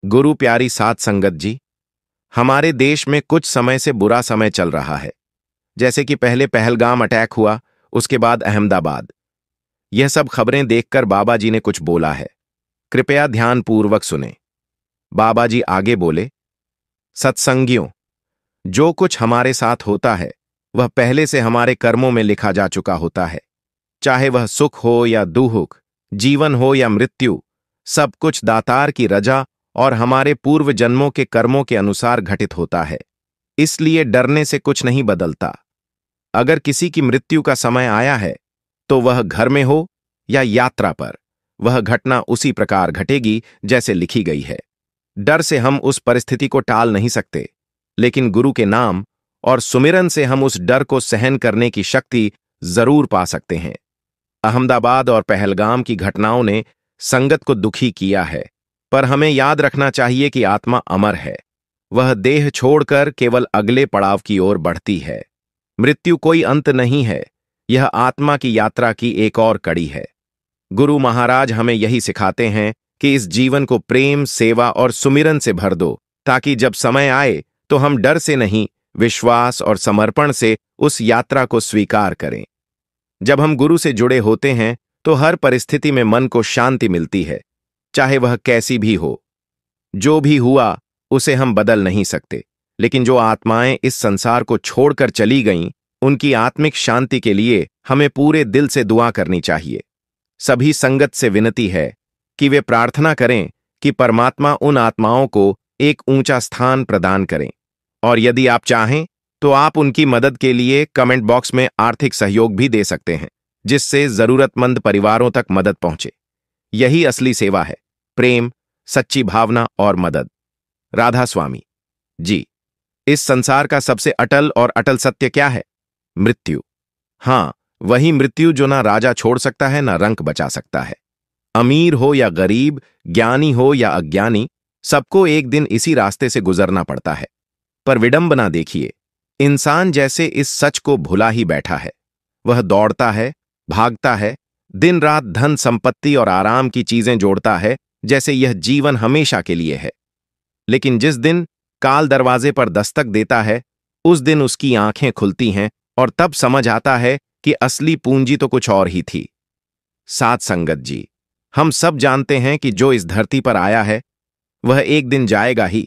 गुरु प्यारी साध संगत जी, हमारे देश में कुछ समय से बुरा समय चल रहा है। जैसे कि पहले पहलगाम अटैक हुआ, उसके बाद अहमदाबाद। यह सब खबरें देखकर बाबा जी ने कुछ बोला है, कृपया ध्यानपूर्वक सुने। बाबा जी आगे बोले, सत्संगियों, जो कुछ हमारे साथ होता है वह पहले से हमारे कर्मों में लिखा जा चुका होता है। चाहे वह सुख हो या दुख, जीवन हो या मृत्यु, सब कुछ दातार की रजा और हमारे पूर्व जन्मों के कर्मों के अनुसार घटित होता है। इसलिए डरने से कुछ नहीं बदलता। अगर किसी की मृत्यु का समय आया है तो वह घर में हो या यात्रा पर, वह घटना उसी प्रकार घटेगी जैसे लिखी गई है। डर से हम उस परिस्थिति को टाल नहीं सकते, लेकिन गुरु के नाम और सुमिरन से हम उस डर को सहन करने की शक्ति जरूर पा सकते हैं। अहमदाबाद और पहलगाम की घटनाओं ने संगत को दुखी किया है, पर हमें याद रखना चाहिए कि आत्मा अमर है। वह देह छोड़कर केवल अगले पड़ाव की ओर बढ़ती है। मृत्यु कोई अंत नहीं है, यह आत्मा की यात्रा की एक और कड़ी है। गुरु महाराज हमें यही सिखाते हैं कि इस जीवन को प्रेम, सेवा और सुमिरन से भर दो, ताकि जब समय आए तो हम डर से नहीं, विश्वास और समर्पण से उस यात्रा को स्वीकार करें। जब हम गुरु से जुड़े होते हैं तो हर परिस्थिति में मन को शांति मिलती है, चाहे वह कैसी भी हो। जो भी हुआ उसे हम बदल नहीं सकते, लेकिन जो आत्माएं इस संसार को छोड़कर चली गईं, उनकी आत्मिक शांति के लिए हमें पूरे दिल से दुआ करनी चाहिए। सभी संगत से विनती है कि वे प्रार्थना करें कि परमात्मा उन आत्माओं को एक ऊंचा स्थान प्रदान करें। और यदि आप चाहें तो आप उनकी मदद के लिए कमेंट बॉक्स में आर्थिक सहयोग भी दे सकते हैं, जिससे जरूरतमंद परिवारों तक मदद पहुंचे। यही असली सेवा है, प्रेम, सच्ची भावना और मदद। राधा स्वामी जी। इस संसार का सबसे अटल और अटल सत्य क्या है? मृत्यु। हां, वही मृत्यु जो ना राजा छोड़ सकता है, ना रंक बचा सकता है। अमीर हो या गरीब, ज्ञानी हो या अज्ञानी, सबको एक दिन इसी रास्ते से गुजरना पड़ता है। पर विडंबना देखिए, इंसान जैसे इस सच को भुला ही बैठा है। वह दौड़ता है, भागता है, दिन रात धन संपत्ति और आराम की चीजें जोड़ता है, जैसे यह जीवन हमेशा के लिए है। लेकिन जिस दिन काल दरवाजे पर दस्तक देता है, उस दिन उसकी आंखें खुलती हैं और तब समझ आता है कि असली पूंजी तो कुछ और ही थी। साध संगत जी, हम सब जानते हैं कि जो इस धरती पर आया है वह एक दिन जाएगा ही।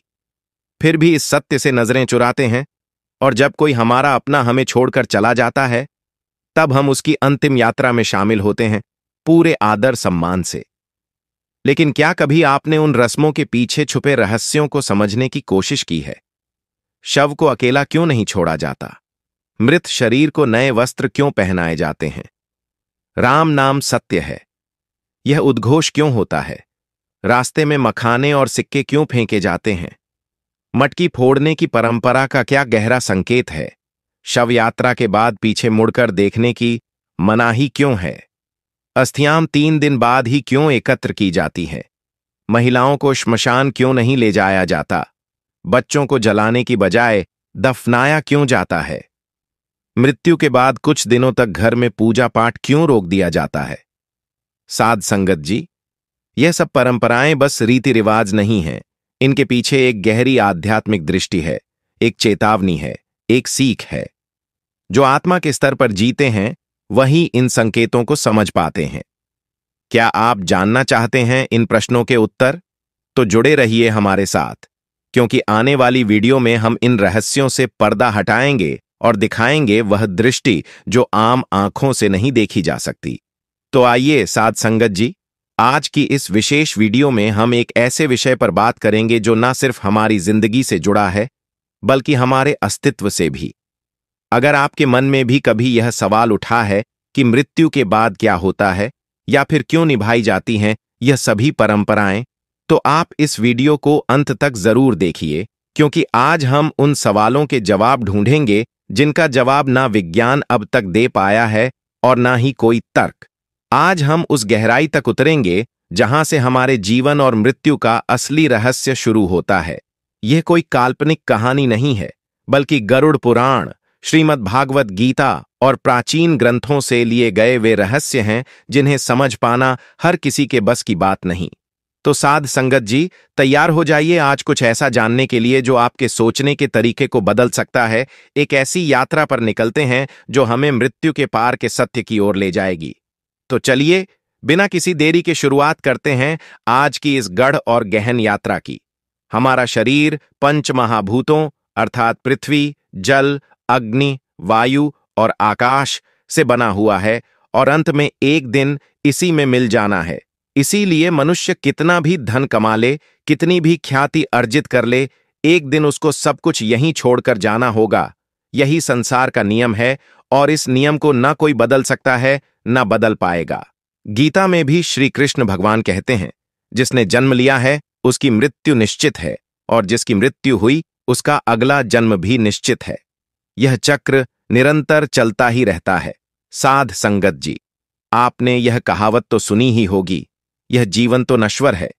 फिर भी इस सत्य से नजरें चुराते हैं, और जब कोई हमारा अपना हमें छोड़कर चला जाता है, तब हम उसकी अंतिम यात्रा में शामिल होते हैं, पूरे आदर सम्मान से। लेकिन क्या कभी आपने उन रस्मों के पीछे छुपे रहस्यों को समझने की कोशिश की है? शव को अकेला क्यों नहीं छोड़ा जाता? मृत शरीर को नए वस्त्र क्यों पहनाए जाते हैं? राम नाम सत्य है, यह उद्घोष क्यों होता है? रास्ते में मखाने और सिक्के क्यों फेंके जाते हैं? मटकी फोड़ने की परंपरा का क्या गहरा संकेत है? शव यात्रा के बाद पीछे मुड़कर देखने की मनाही क्यों है? अस्थियां 3 दिन बाद ही क्यों एकत्र की जाती हैं? महिलाओं को श्मशान क्यों नहीं ले जाया जाता? बच्चों को जलाने की बजाय दफनाया क्यों जाता है? मृत्यु के बाद कुछ दिनों तक घर में पूजा पाठ क्यों रोक दिया जाता है? साध संगत जी, यह सब परंपराएं बस रीति रिवाज नहीं हैं। इनके पीछे एक गहरी आध्यात्मिक दृष्टि है, एक चेतावनी है, एक सीख है। जो आत्मा के स्तर पर जीते हैं वही इन संकेतों को समझ पाते हैं। क्या आप जानना चाहते हैं इन प्रश्नों के उत्तर? तो जुड़े रहिए हमारे साथ, क्योंकि आने वाली वीडियो में हम इन रहस्यों से पर्दा हटाएंगे और दिखाएंगे वह दृष्टि जो आम आंखों से नहीं देखी जा सकती। तो आइए साध संगत जी, आज की इस विशेष वीडियो में हम एक ऐसे विषय पर बात करेंगे जो न सिर्फ हमारी जिंदगी से जुड़ा है, बल्कि हमारे अस्तित्व से भी। अगर आपके मन में भी कभी यह सवाल उठा है कि मृत्यु के बाद क्या होता है, या फिर क्यों निभाई जाती हैं यह सभी परंपराएं, तो आप इस वीडियो को अंत तक जरूर देखिए, क्योंकि आज हम उन सवालों के जवाब ढूंढेंगे जिनका जवाब ना विज्ञान अब तक दे पाया है और ना ही कोई तर्क। आज हम उस गहराई तक उतरेंगे जहां से हमारे जीवन और मृत्यु का असली रहस्य शुरू होता है। यह कोई काल्पनिक कहानी नहीं है, बल्कि गरुड़ पुराण, श्रीमद् भागवत गीता और प्राचीन ग्रंथों से लिए गए वे रहस्य हैं जिन्हें समझ पाना हर किसी के बस की बात नहीं। तो साध संगत जी, तैयार हो जाइए आज कुछ ऐसा जानने के लिए जो आपके सोचने के तरीके को बदल सकता है। एक ऐसी यात्रा पर निकलते हैं जो हमें मृत्यु के पार के सत्य की ओर ले जाएगी। तो चलिए, बिना किसी देरी के शुरुआत करते हैं आज की इस गढ़ और गहन यात्रा की। हमारा शरीर पंच महाभूतों अर्थात पृथ्वी, जल, अग्नि, वायु और आकाश से बना हुआ है और अंत में एक दिन इसी में मिल जाना है। इसीलिए मनुष्य कितना भी धन कमा ले, कितनी भी ख्याति अर्जित कर ले, एक दिन उसको सब कुछ यहीं छोड़कर जाना होगा। यही संसार का नियम है और इस नियम को ना कोई बदल सकता है, ना बदल पाएगा। गीता में भी श्री कृष्ण भगवान कहते हैं, जिसने जन्म लिया है उसकी मृत्यु निश्चित है और जिसकी मृत्यु हुई उसका अगला जन्म भी निश्चित है। यह चक्र निरंतर चलता ही रहता है। साध संगत जी, आपने यह कहावत तो सुनी ही होगी, यह जीवन तो नश्वर है,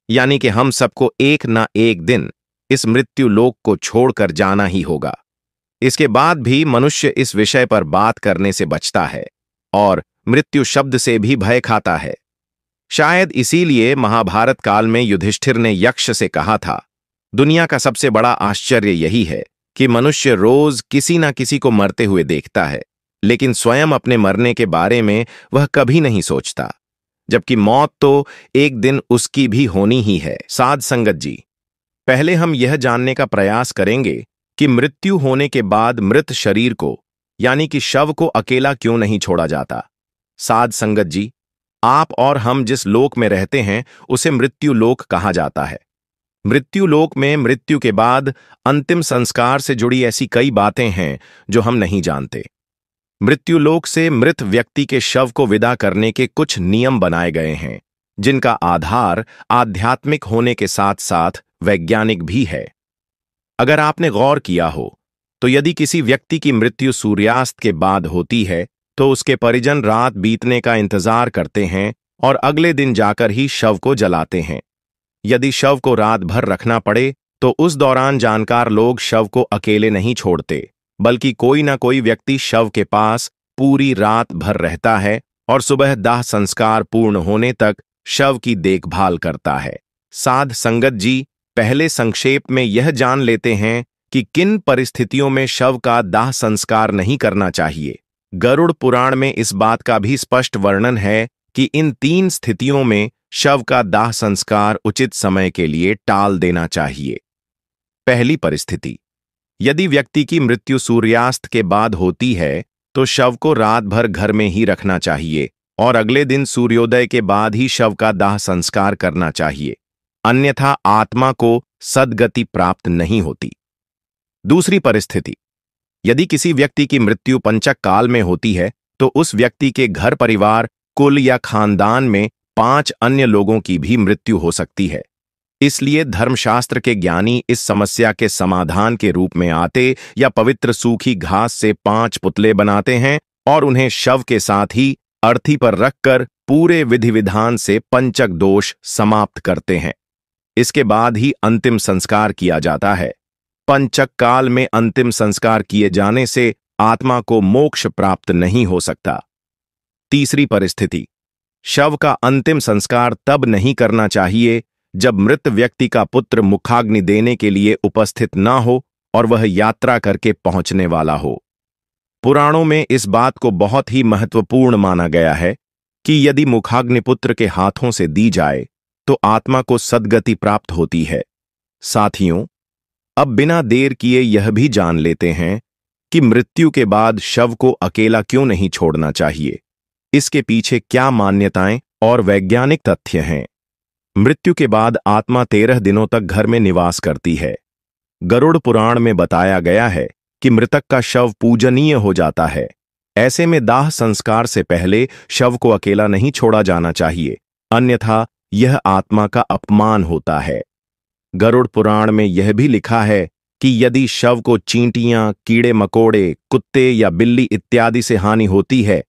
यानी कि हम सबको एक ना एक दिन इस मृत्यु लोक को छोड़कर जाना ही होगा। इसके बाद भी मनुष्य इस विषय पर बात करने से बचता है और मृत्यु शब्द से भी भय खाता है। शायद इसीलिए महाभारत काल में युधिष्ठिर ने यक्ष से कहा था, दुनिया का सबसे बड़ा आश्चर्य यही है कि मनुष्य रोज किसी ना किसी को मरते हुए देखता है, लेकिन स्वयं अपने मरने के बारे में वह कभी नहीं सोचता, जबकि मौत तो एक दिन उसकी भी होनी ही है। साध संगत जी, पहले हम यह जानने का प्रयास करेंगे कि मृत्यु होने के बाद मृत शरीर को यानी कि शव को अकेला क्यों नहीं छोड़ा जाता। साध संगत जी, आप और हम जिस लोक में रहते हैं उसे मृत्यु लोक कहा जाता है। मृत्यु लोक में मृत्यु के बाद अंतिम संस्कार से जुड़ी ऐसी कई बातें हैं जो हम नहीं जानते। मृत्यु लोक से मृत व्यक्ति के शव को विदा करने के कुछ नियम बनाए गए हैं, जिनका आधार आध्यात्मिक होने के साथ साथ वैज्ञानिक भी है। अगर आपने गौर किया हो तो यदि किसी व्यक्ति की मृत्यु सूर्यास्त के बाद होती है तो उसके परिजन रात बीतने का इंतजार करते हैं और अगले दिन जाकर ही शव को जलाते हैं। यदि शव को रात भर रखना पड़े तो उस दौरान जानकार लोग शव को अकेले नहीं छोड़ते, बल्कि कोई ना कोई व्यक्ति शव के पास पूरी रात भर रहता है और सुबह दाह संस्कार पूर्ण होने तक शव की देखभाल करता है। साध संगत जी, पहले संक्षेप में यह जान लेते हैं कि किन परिस्थितियों में शव का दाह संस्कार नहीं करना चाहिए। गरुड़ पुराण में इस बात का भी स्पष्ट वर्णन है कि इन 3 स्थितियों में शव का दाह संस्कार उचित समय के लिए टाल देना चाहिए। पहली परिस्थिति, यदि व्यक्ति की मृत्यु सूर्यास्त के बाद होती है तो शव को रात भर घर में ही रखना चाहिए और अगले दिन सूर्योदय के बाद ही शव का दाह संस्कार करना चाहिए, अन्यथा आत्मा को सद्गति प्राप्त नहीं होती। दूसरी परिस्थिति, यदि किसी व्यक्ति की मृत्यु पंचक काल में होती है तो उस व्यक्ति के घर परिवार, कुल या खानदान में 5 अन्य लोगों की भी मृत्यु हो सकती है। इसलिए धर्मशास्त्र के ज्ञानी इस समस्या के समाधान के रूप में आते या पवित्र सूखी घास से 5 पुतले बनाते हैं और उन्हें शव के साथ ही अर्थी पर रखकर पूरे विधि विधान से पंचक दोष समाप्त करते हैं। इसके बाद ही अंतिम संस्कार किया जाता है। पंचक काल में अंतिम संस्कार किए जाने से आत्मा को मोक्ष प्राप्त नहीं हो सकता। तीसरी परिस्थिति, शव का अंतिम संस्कार तब नहीं करना चाहिए जब मृत व्यक्ति का पुत्र मुखाग्नि देने के लिए उपस्थित ना हो और वह यात्रा करके पहुंचने वाला हो। पुराणों में इस बात को बहुत ही महत्वपूर्ण माना गया है कि यदि मुखाग्नि पुत्र के हाथों से दी जाए तो आत्मा को सद्गति प्राप्त होती है। साथियों, अब बिना देर किए यह भी जान लेते हैं कि मृत्यु के बाद शव को अकेला क्यों नहीं छोड़ना चाहिए। इसके पीछे क्या मान्यताएं और वैज्ञानिक तथ्य हैं। मृत्यु के बाद आत्मा 13 दिनों तक घर में निवास करती है। गरुड़ पुराण में बताया गया है कि मृतक का शव पूजनीय हो जाता है। ऐसे में दाह संस्कार से पहले शव को अकेला नहीं छोड़ा जाना चाहिए, अन्यथा यह आत्मा का अपमान होता है। गरुड़ पुराण में यह भी लिखा है कि यदि शव को चींटियां, कीड़े मकोड़े, कुत्ते या बिल्ली इत्यादि से हानि होती है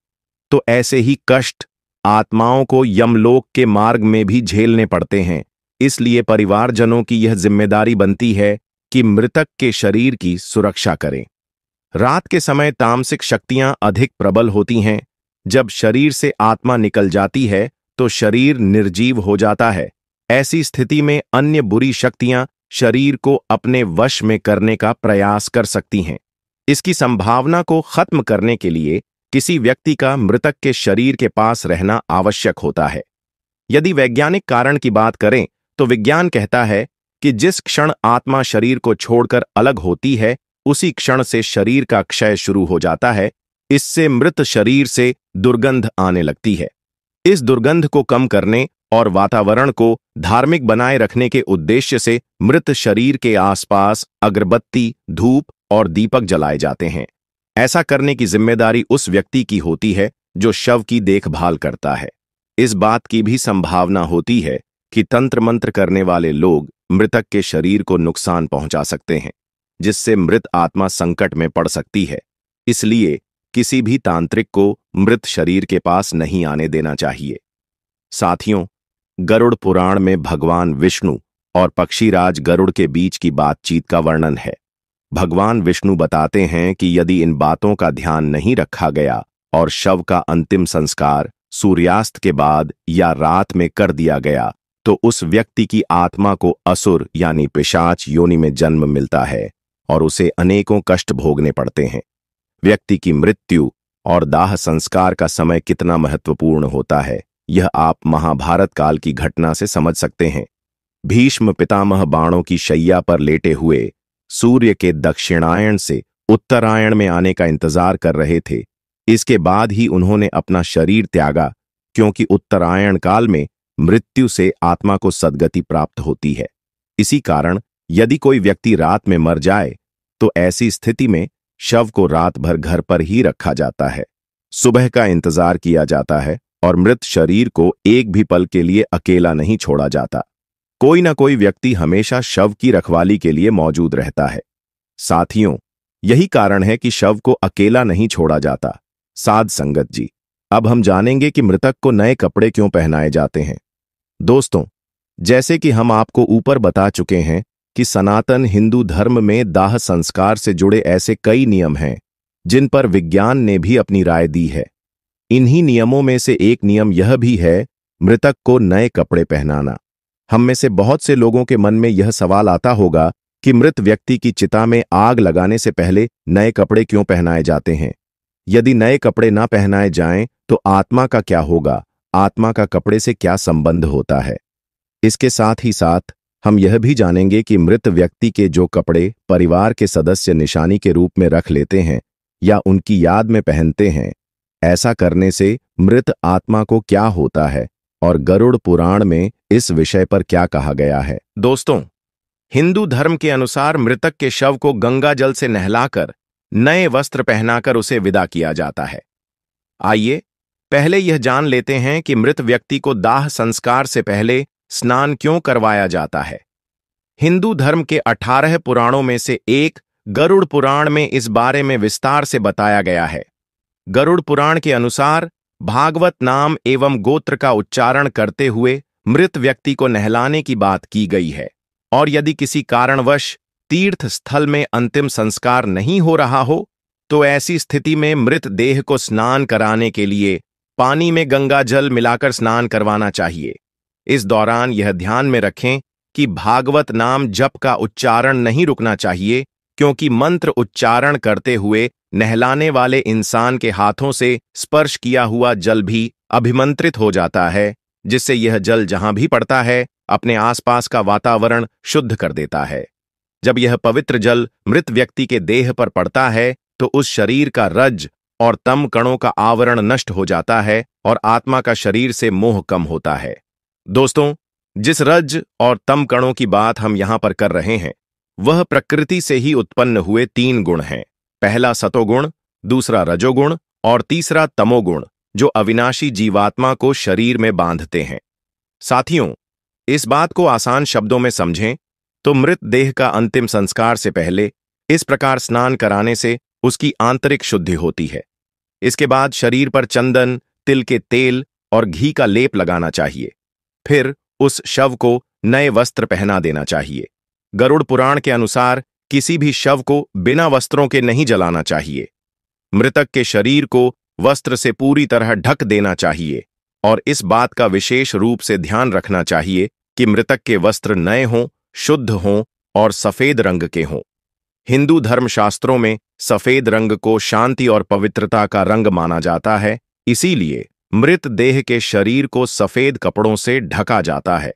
तो ऐसे ही कष्ट आत्माओं को यमलोक के मार्ग में भी झेलने पड़ते हैं। इसलिए परिवारजनों की यह जिम्मेदारी बनती है कि मृतक के शरीर की सुरक्षा करें। रात के समय तामसिक शक्तियां अधिक प्रबल होती हैं। जब शरीर से आत्मा निकल जाती है तो शरीर निर्जीव हो जाता है, ऐसी स्थिति में अन्य बुरी शक्तियां शरीर को अपने वश में करने का प्रयास कर सकती हैं। इसकी संभावना को खत्म करने के लिए किसी व्यक्ति का मृतक के शरीर के पास रहना आवश्यक होता है। यदि वैज्ञानिक कारण की बात करें तो विज्ञान कहता है कि जिस क्षण आत्मा शरीर को छोड़कर अलग होती है, उसी क्षण से शरीर का क्षय शुरू हो जाता है। इससे मृत शरीर से दुर्गंध आने लगती है। इस दुर्गंध को कम करने और वातावरण को धार्मिक बनाए रखने के उद्देश्य से मृत शरीर के आसपास अगरबत्ती, धूप और दीपक जलाए जाते हैं। ऐसा करने की जिम्मेदारी उस व्यक्ति की होती है जो शव की देखभाल करता है। इस बात की भी संभावना होती है कि तंत्र मंत्र करने वाले लोग मृतक के शरीर को नुकसान पहुंचा सकते हैं, जिससे मृत आत्मा संकट में पड़ सकती है। इसलिए किसी भी तांत्रिक को मृत शरीर के पास नहीं आने देना चाहिए। साथियों, गरुड़ पुराण में भगवान विष्णु और पक्षीराज गरुड़ के बीच की बातचीत का वर्णन है। भगवान विष्णु बताते हैं कि यदि इन बातों का ध्यान नहीं रखा गया और शव का अंतिम संस्कार सूर्यास्त के बाद या रात में कर दिया गया, तो उस व्यक्ति की आत्मा को असुर यानी पिशाच योनि में जन्म मिलता है और उसे अनेकों कष्ट भोगने पड़ते हैं। व्यक्ति की मृत्यु और दाह संस्कार का समय कितना महत्वपूर्ण होता है, यह आप महाभारत काल की घटना से समझ सकते हैं। भीष्म पितामह बाणों की शैया पर लेटे हुए सूर्य के दक्षिणायन से उत्तरायण में आने का इंतजार कर रहे थे। इसके बाद ही उन्होंने अपना शरीर त्यागा, क्योंकि उत्तरायण काल में मृत्यु से आत्मा को सद्गति प्राप्त होती है। इसी कारण यदि कोई व्यक्ति रात में मर जाए तो ऐसी स्थिति में शव को रात भर घर पर ही रखा जाता है। सुबह का इंतजार किया जाता है और मृत शरीर को एक भी पल के लिए अकेला नहीं छोड़ा जाता। कोई ना कोई व्यक्ति हमेशा शव की रखवाली के लिए मौजूद रहता है। साथियों, यही कारण है कि शव को अकेला नहीं छोड़ा जाता। साध संगत जी, अब हम जानेंगे कि मृतक को नए कपड़े क्यों पहनाए जाते हैं। दोस्तों, जैसे कि हम आपको ऊपर बता चुके हैं कि सनातन हिंदू धर्म में दाह संस्कार से जुड़े ऐसे कई नियम हैं जिन पर विज्ञान ने भी अपनी राय दी है। इन्हीं नियमों में से एक नियम यह भी है मृतक को नए कपड़े पहनाना। हम में से बहुत से लोगों के मन में यह सवाल आता होगा कि मृत व्यक्ति की चिता में आग लगाने से पहले नए कपड़े क्यों पहनाए जाते हैं। यदि नए कपड़े ना पहनाए जाएं तो आत्मा का क्या होगा, आत्मा का कपड़े से क्या संबंध होता है। इसके साथ ही साथ हम यह भी जानेंगे कि मृत व्यक्ति के जो कपड़े परिवार के सदस्य निशानी के रूप में रख लेते हैं या उनकी याद में पहनते हैं, ऐसा करने से मृत आत्मा को क्या होता है और गरुड़ पुराण में इस विषय पर क्या कहा गया है। दोस्तों, हिंदू धर्म के अनुसार मृतक के शव को गंगा जल से नहलाकर नए वस्त्र पहनाकर उसे विदा किया जाता है। आइए पहले यह जान लेते हैं कि मृत व्यक्ति को दाह संस्कार से पहले स्नान क्यों करवाया जाता है। हिंदू धर्म के 18 पुराणों में से एक गरुड़ पुराण में इस बारे में विस्तार से बताया गया है। गरुड़ पुराण के अनुसार भागवत नाम एवं गोत्र का उच्चारण करते हुए मृत व्यक्ति को नहलाने की बात की गई है, और यदि किसी कारणवश तीर्थ स्थल में अंतिम संस्कार नहीं हो रहा हो तो ऐसी स्थिति में मृत देह को स्नान कराने के लिए पानी में गंगा जल मिलाकर स्नान करवाना चाहिए। इस दौरान यह ध्यान में रखें कि भागवत नाम जप का उच्चारण नहीं रुकना चाहिए, क्योंकि मंत्र उच्चारण करते हुए नहलाने वाले इंसान के हाथों से स्पर्श किया हुआ जल भी अभिमंत्रित हो जाता है, जिससे यह जल जहां भी पड़ता है अपने आसपास का वातावरण शुद्ध कर देता है। जब यह पवित्र जल मृत व्यक्ति के देह पर पड़ता है तो उस शरीर का रज और तम कणों का आवरण नष्ट हो जाता है और आत्मा का शरीर से मोह कम होता है। दोस्तों, जिस रज और तम कणों की बात हम यहां पर कर रहे हैं वह प्रकृति से ही उत्पन्न हुए 3 गुण हैं। पहला सतोगुण, दूसरा रजोगुण और तीसरा तमोगुण, जो अविनाशी जीवात्मा को शरीर में बांधते हैं। साथियों, इस बात को आसान शब्दों में समझें तो मृत देह का अंतिम संस्कार से पहले इस प्रकार स्नान कराने से उसकी आंतरिक शुद्धि होती है। इसके बाद शरीर पर चंदन, तिल के तेल और घी का लेप लगाना चाहिए। फिर उस शव को नए वस्त्र पहना देना चाहिए। गरुड़ पुराण के अनुसार किसी भी शव को बिना वस्त्रों के नहीं जलाना चाहिए। मृतक के शरीर को वस्त्र से पूरी तरह ढक देना चाहिए और इस बात का विशेष रूप से ध्यान रखना चाहिए कि मृतक के वस्त्र नए हों, शुद्ध हों और सफेद रंग के हों। हिंदू धर्मशास्त्रों में सफेद रंग को शांति और पवित्रता का रंग माना जाता है, इसीलिए मृत देह के शरीर को सफेद कपड़ों से ढका जाता है।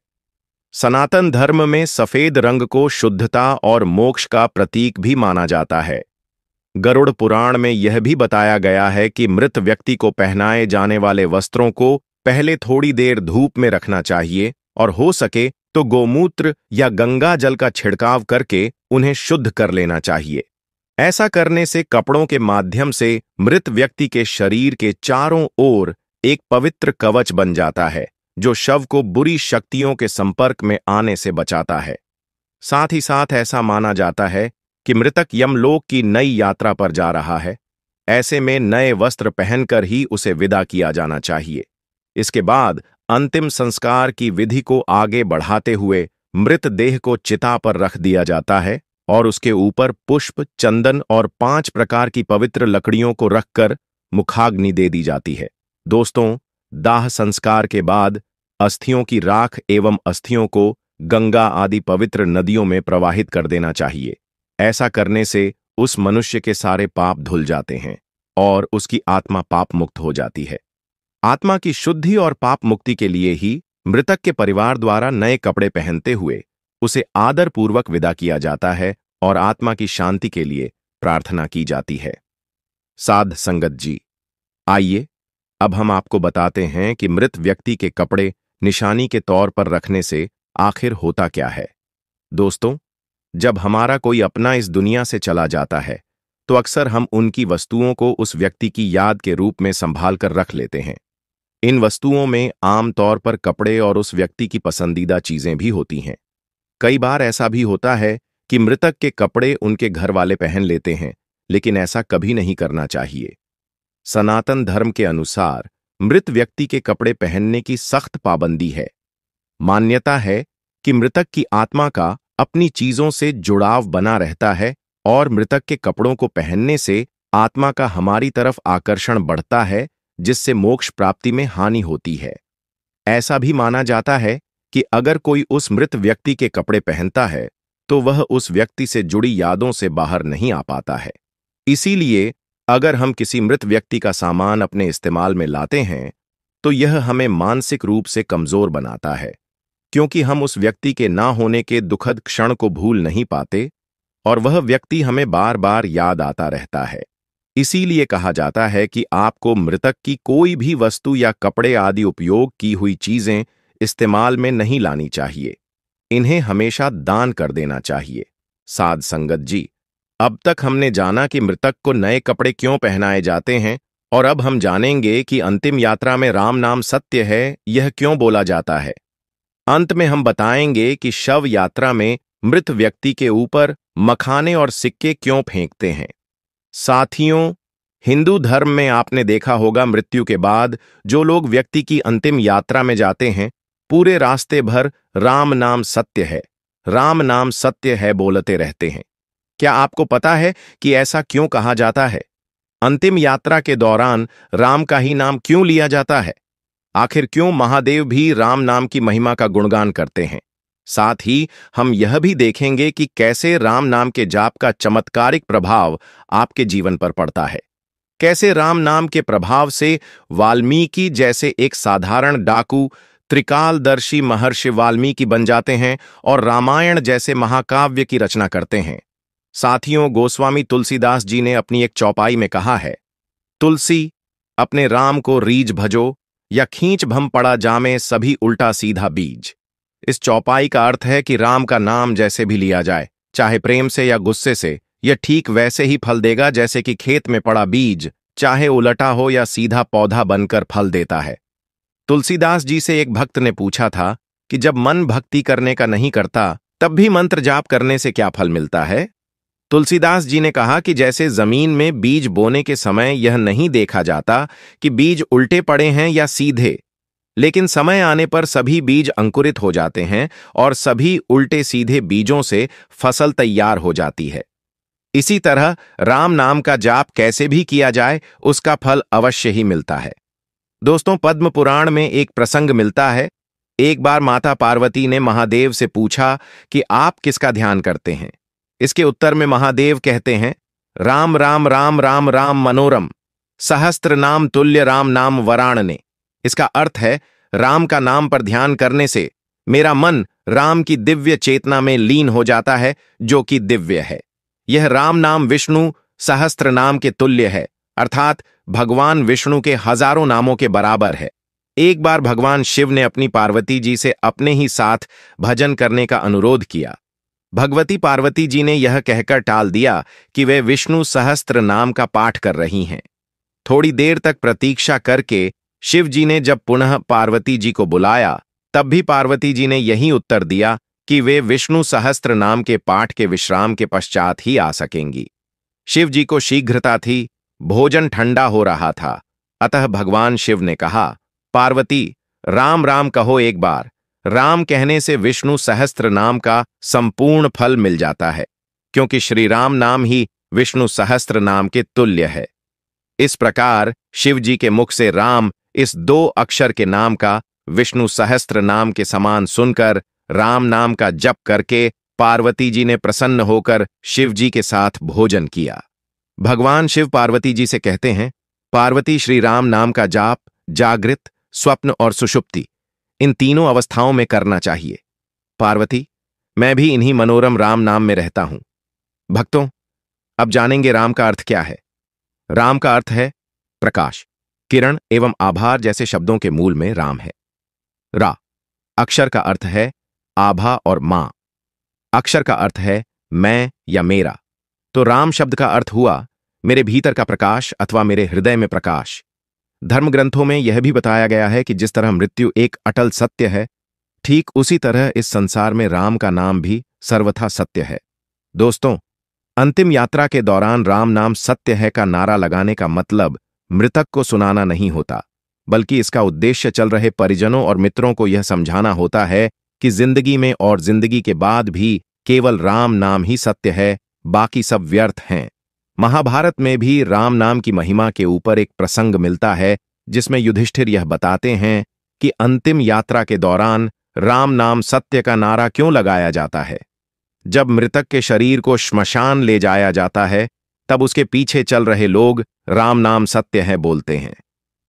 सनातन धर्म में सफेद रंग को शुद्धता और मोक्ष का प्रतीक भी माना जाता है। गरुड़ पुराण में यह भी बताया गया है कि मृत व्यक्ति को पहनाए जाने वाले वस्त्रों को पहले थोड़ी देर धूप में रखना चाहिए और हो सके तो गोमूत्र या गंगा जल का छिड़काव करके उन्हें शुद्ध कर लेना चाहिए। ऐसा करने से कपड़ों के माध्यम से मृत व्यक्ति के शरीर के चारों ओर एक पवित्र कवच बन जाता है, जो शव को बुरी शक्तियों के संपर्क में आने से बचाता है। साथ ही साथ ऐसा माना जाता है कि मृतक यमलोक की नई यात्रा पर जा रहा है। ऐसे में नए वस्त्र पहनकर ही उसे विदा किया जाना चाहिए। इसके बाद अंतिम संस्कार की विधि को आगे बढ़ाते हुए मृत देह को चिता पर रख दिया जाता है और उसके ऊपर पुष्प, चंदन और 5 प्रकार की पवित्र लकड़ियों को रखकर मुखाग्नि दे दी जाती है। दोस्तों, दाह संस्कार के बाद अस्थियों की राख एवं अस्थियों को गंगा आदि पवित्र नदियों में प्रवाहित कर देना चाहिए। ऐसा करने से उस मनुष्य के सारे पाप धुल जाते हैं और उसकी आत्मा पाप मुक्त हो जाती है। आत्मा की शुद्धि और पाप मुक्ति के लिए ही मृतक के परिवार द्वारा नए कपड़े पहनते हुए उसे आदरपूर्वक विदा किया जाता है और आत्मा की शांति के लिए प्रार्थना की जाती है। साध संगत जी, आइए अब हम आपको बताते हैं कि मृत व्यक्ति के कपड़े निशानी के तौर पर रखने से आखिर होता क्या है। दोस्तों, जब हमारा कोई अपना इस दुनिया से चला जाता है तो अक्सर हम उनकी वस्तुओं को उस व्यक्ति की याद के रूप में संभाल कर रख लेते हैं। इन वस्तुओं में आम तौर पर कपड़े और उस व्यक्ति की पसंदीदा चीजें भी होती हैं। कई बार ऐसा भी होता है कि मृतक के कपड़े उनके घर वाले पहन लेते हैं, लेकिन ऐसा कभी नहीं करना चाहिए। सनातन धर्म के अनुसार मृत व्यक्ति के कपड़े पहनने की सख्त पाबंदी है। मान्यता है कि मृतक की आत्मा का अपनी चीजों से जुड़ाव बना रहता है और मृतक के कपड़ों को पहनने से आत्मा का हमारी तरफ आकर्षण बढ़ता है, जिससे मोक्ष प्राप्ति में हानि होती है। ऐसा भी माना जाता है कि अगर कोई उस मृत व्यक्ति के कपड़े पहनता है तो वह उस व्यक्ति से जुड़ी यादों से बाहर नहीं आ पाता है। इसीलिए अगर हम किसी मृत व्यक्ति का सामान अपने इस्तेमाल में लाते हैं तो यह हमें मानसिक रूप से कमजोर बनाता है, क्योंकि हम उस व्यक्ति के ना होने के दुखद क्षण को भूल नहीं पाते और वह व्यक्ति हमें बार बार याद आता रहता है। इसीलिए कहा जाता है कि आपको मृतक की कोई भी वस्तु या कपड़े आदि उपयोग की हुई चीजें इस्तेमाल में नहीं लानी चाहिए। इन्हें हमेशा दान कर देना चाहिए। साध संगत जी, अब तक हमने जाना कि मृतक को नए कपड़े क्यों पहनाए जाते हैं और अब हम जानेंगे कि अंतिम यात्रा में राम नाम सत्य है, यह क्यों बोला जाता है। अंत में हम बताएंगे कि शव यात्रा में मृत व्यक्ति के ऊपर मखाने और सिक्के क्यों फेंकते हैं। साथियों, हिंदू धर्म में आपने देखा होगा मृत्यु के बाद जो लोग व्यक्ति की अंतिम यात्रा में जाते हैं, पूरे रास्ते भर राम नाम सत्य है, राम नाम सत्य है बोलते रहते हैं। क्या आपको पता है कि ऐसा क्यों कहा जाता है? अंतिम यात्रा के दौरान राम का ही नाम क्यों लिया जाता है? आखिर क्यों महादेव भी राम नाम की महिमा का गुणगान करते हैं? साथ ही हम यह भी देखेंगे कि कैसे राम नाम के जाप का चमत्कारिक प्रभाव आपके जीवन पर पड़ता है। कैसे राम नाम के प्रभाव से वाल्मीकि जैसे एक साधारण डाकू त्रिकालदर्शी महर्षि वाल्मीकि बन जाते हैं और रामायण जैसे महाकाव्य की रचना करते हैं। साथियों, गोस्वामी तुलसीदास जी ने अपनी एक चौपाई में कहा है, तुलसी अपने राम को रीझ भजो या खींच भम पड़ा जामे सभी उल्टा सीधा बीज। इस चौपाई का अर्थ है कि राम का नाम जैसे भी लिया जाए, चाहे प्रेम से या गुस्से से, यह ठीक वैसे ही फल देगा जैसे कि खेत में पड़ा बीज चाहे उलटा हो या सीधा पौधा बनकर फल देता है। तुलसीदास जी से एक भक्त ने पूछा था कि जब मन भक्ति करने का नहीं करता तब भी मंत्र जाप करने से क्या फल मिलता है? तुलसीदास जी ने कहा कि जैसे जमीन में बीज बोने के समय यह नहीं देखा जाता कि बीज उल्टे पड़े हैं या सीधे, लेकिन समय आने पर सभी बीज अंकुरित हो जाते हैं और सभी उल्टे सीधे बीजों से फसल तैयार हो जाती है। इसी तरह राम नाम का जाप कैसे भी किया जाए, उसका फल अवश्य ही मिलता है। दोस्तों, पद्म पुराण में एक प्रसंग मिलता है एक बार माता पार्वती ने महादेव से पूछा कि आप किसका ध्यान करते हैं। इसके उत्तर में महादेव कहते हैं, राम राम राम राम राम मनोरम, सहस्त्र नाम तुल्य राम नाम वराणने। इसका अर्थ है, राम का नाम पर ध्यान करने से मेरा मन राम की दिव्य चेतना में लीन हो जाता है, जो कि दिव्य है। यह राम नाम विष्णु सहस्त्र नाम के तुल्य है, अर्थात भगवान विष्णु के हजारों नामों के बराबर है। एक बार भगवान शिव ने अपनी पार्वती जी से अपने ही साथ भजन करने का अनुरोध किया। भगवती पार्वती जी ने यह कहकर टाल दिया कि वे विष्णु सहस्त्र नाम का पाठ कर रही हैं। थोड़ी देर तक प्रतीक्षा करके शिव जी ने जब पुनः पार्वती जी को बुलाया, तब भी पार्वती जी ने यही उत्तर दिया कि वे विष्णु सहस्त्र नाम के पाठ के विश्राम के पश्चात ही आ सकेंगी। शिव जी को शीघ्रता थी, भोजन ठंडा हो रहा था, अतः भगवान शिव ने कहा, पार्वती, राम राम कहो एक बार। राम कहने से विष्णु सहस्त्र नाम का संपूर्ण फल मिल जाता है, क्योंकि श्री राम नाम ही विष्णु सहस्त्र नाम के तुल्य है। इस प्रकार शिव जी के मुख से राम इस 2 अक्षर के नाम का विष्णु सहस्त्र नाम के समान सुनकर राम नाम का जप करके पार्वती जी ने प्रसन्न होकर शिव जी के साथ भोजन किया। भगवान शिव पार्वती जी से कहते हैं, पार्वती, श्री राम नाम का जाप जागृत, स्वप्न और सुषुप्ति, इन तीनों अवस्थाओं में करना चाहिए। पार्वती, मैं भी इन्हीं मनोरम राम नाम में रहता हूं। भक्तों, अब जानेंगे राम का अर्थ क्या है। राम का अर्थ है प्रकाश, किरण एवं आभार जैसे शब्दों के मूल में राम है। रा अक्षर का अर्थ है आभा और मां। अक्षर का अर्थ है मैं या मेरा। तो राम शब्द का अर्थ हुआ मेरे भीतर का प्रकाश अथवा मेरे हृदय में प्रकाश। धर्म ग्रंथों में यह भी बताया गया है कि जिस तरह मृत्यु एक अटल सत्य है, ठीक उसी तरह इस संसार में राम का नाम भी सर्वथा सत्य है। दोस्तों, अंतिम यात्रा के दौरान राम नाम सत्य है का नारा लगाने का मतलब मृतक को सुनाना नहीं होता, बल्कि इसका उद्देश्य चल रहे परिजनों और मित्रों को यह समझाना होता है कि जिंदगी में और जिंदगी के बाद भी केवल राम नाम ही सत्य है, बाकी सब व्यर्थ हैं। महाभारत में भी राम नाम की महिमा के ऊपर एक प्रसंग मिलता है, जिसमें युधिष्ठिर यह बताते हैं कि अंतिम यात्रा के दौरान राम नाम सत्य का नारा क्यों लगाया जाता है। जब मृतक के शरीर को श्मशान ले जाया जाता है, तब उसके पीछे चल रहे लोग राम नाम सत्य है बोलते हैं,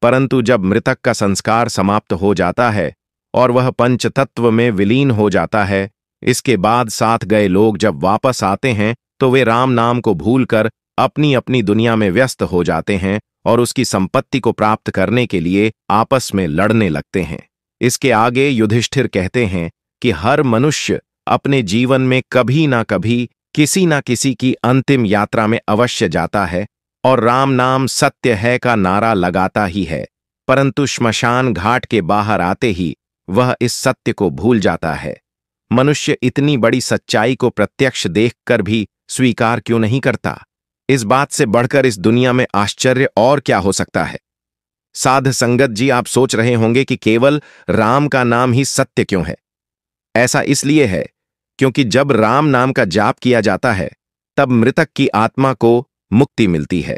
परंतु जब मृतक का संस्कार समाप्त हो जाता है और वह पंचतत्व में विलीन हो जाता है, इसके बाद साथ गए लोग जब वापस आते हैं तो वे राम नाम को भूलकर अपनी अपनी दुनिया में व्यस्त हो जाते हैं और उसकी संपत्ति को प्राप्त करने के लिए आपस में लड़ने लगते हैं। इसके आगे युधिष्ठिर कहते हैं कि हर मनुष्य अपने जीवन में कभी ना कभी किसी ना किसी की अंतिम यात्रा में अवश्य जाता है और राम नाम सत्य है का नारा लगाता ही है, परंतु श्मशान घाट के बाहर आते ही वह इस सत्य को भूल जाता है। मनुष्य इतनी बड़ी सच्चाई को प्रत्यक्ष देखकर भी स्वीकार क्यों नहीं करता? इस बात से बढ़कर इस दुनिया में आश्चर्य और क्या हो सकता है? साध संगत जी, आप सोच रहे होंगे कि केवल राम का नाम ही सत्य क्यों है। ऐसा इसलिए है क्योंकि जब राम नाम का जाप किया जाता है, तब मृतक की आत्मा को मुक्ति मिलती है।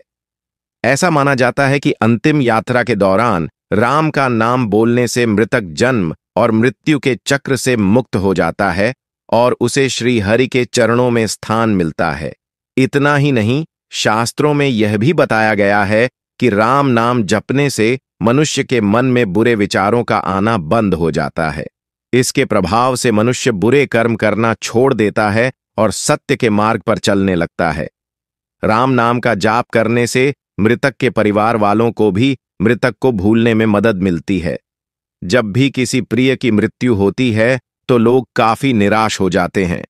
ऐसा माना जाता है कि अंतिम यात्रा के दौरान राम का नाम बोलने से मृतक जन्म और मृत्यु के चक्र से मुक्त हो जाता है और उसे श्री हरि के चरणों में स्थान मिलता है। इतना ही नहीं, शास्त्रों में यह भी बताया गया है कि राम नाम जपने से मनुष्य के मन में बुरे विचारों का आना बंद हो जाता है। इसके प्रभाव से मनुष्य बुरे कर्म करना छोड़ देता है और सत्य के मार्ग पर चलने लगता है। राम नाम का जाप करने से मृतक के परिवार वालों को भी मृतक को भूलने में मदद मिलती है। जब भी किसी प्रिय की मृत्यु होती है तो लोग काफी निराश हो जाते हैं।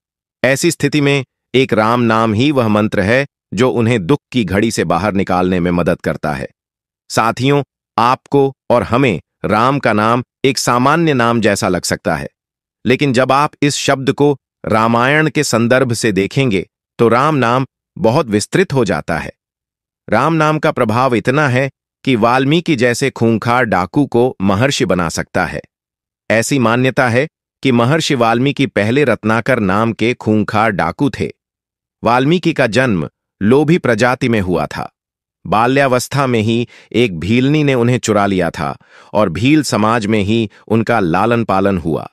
ऐसी स्थिति में एक राम नाम ही वह मंत्र है जो उन्हें दुख की घड़ी से बाहर निकालने में मदद करता है। साथियों, आपको और हमें राम का नाम एक सामान्य नाम जैसा लग सकता है, लेकिन जब आप इस शब्द को रामायण के संदर्भ से देखेंगे तो राम नाम बहुत विस्तृत हो जाता है। राम नाम का प्रभाव इतना है कि वाल्मीकि जैसे खूंखार डाकू को महर्षि बना सकता है। ऐसी मान्यता है कि महर्षि वाल्मीकि पहले रत्नाकर नाम के खूंखार डाकू थे। वाल्मीकि का जन्म लोभी प्रजाति में हुआ था। बाल्यावस्था में ही एक भीलनी ने उन्हें चुरा लिया था और भील समाज में ही उनका लालन पालन हुआ।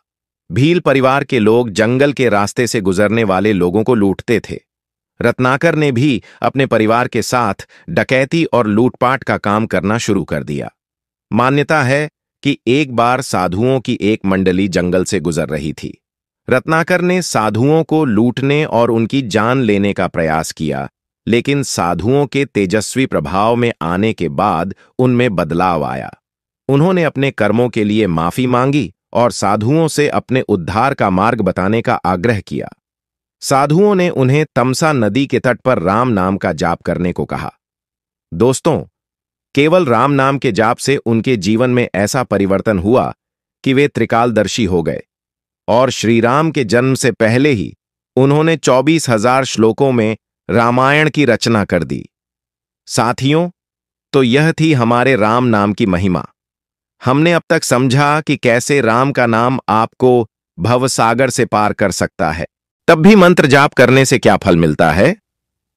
भील परिवार के लोग जंगल के रास्ते से गुजरने वाले लोगों को लूटते थे। रत्नाकर ने भी अपने परिवार के साथ डकैती और लूटपाट का काम करना शुरू कर दिया। मान्यता है कि एक बार साधुओं की एक मंडली जंगल से गुजर रही थी। रत्नाकर ने साधुओं को लूटने और उनकी जान लेने का प्रयास किया, लेकिन साधुओं के तेजस्वी प्रभाव में आने के बाद उनमें बदलाव आया। उन्होंने अपने कर्मों के लिए माफी मांगी और साधुओं से अपने उद्धार का मार्ग बताने का आग्रह किया। साधुओं ने उन्हें तमसा नदी के तट पर राम नाम का जाप करने को कहा। दोस्तों, केवल राम नाम के जाप से उनके जीवन में ऐसा परिवर्तन हुआ कि वे त्रिकालदर्शी हो गए और श्री राम के जन्म से पहले ही उन्होंने 24,000 श्लोकों में रामायण की रचना कर दी। साथियों, तो यह थी हमारे राम नाम की महिमा। हमने अब तक समझा कि कैसे राम का नाम आपको भवसागर से पार कर सकता है। तब भी मंत्र जाप करने से क्या फल मिलता है?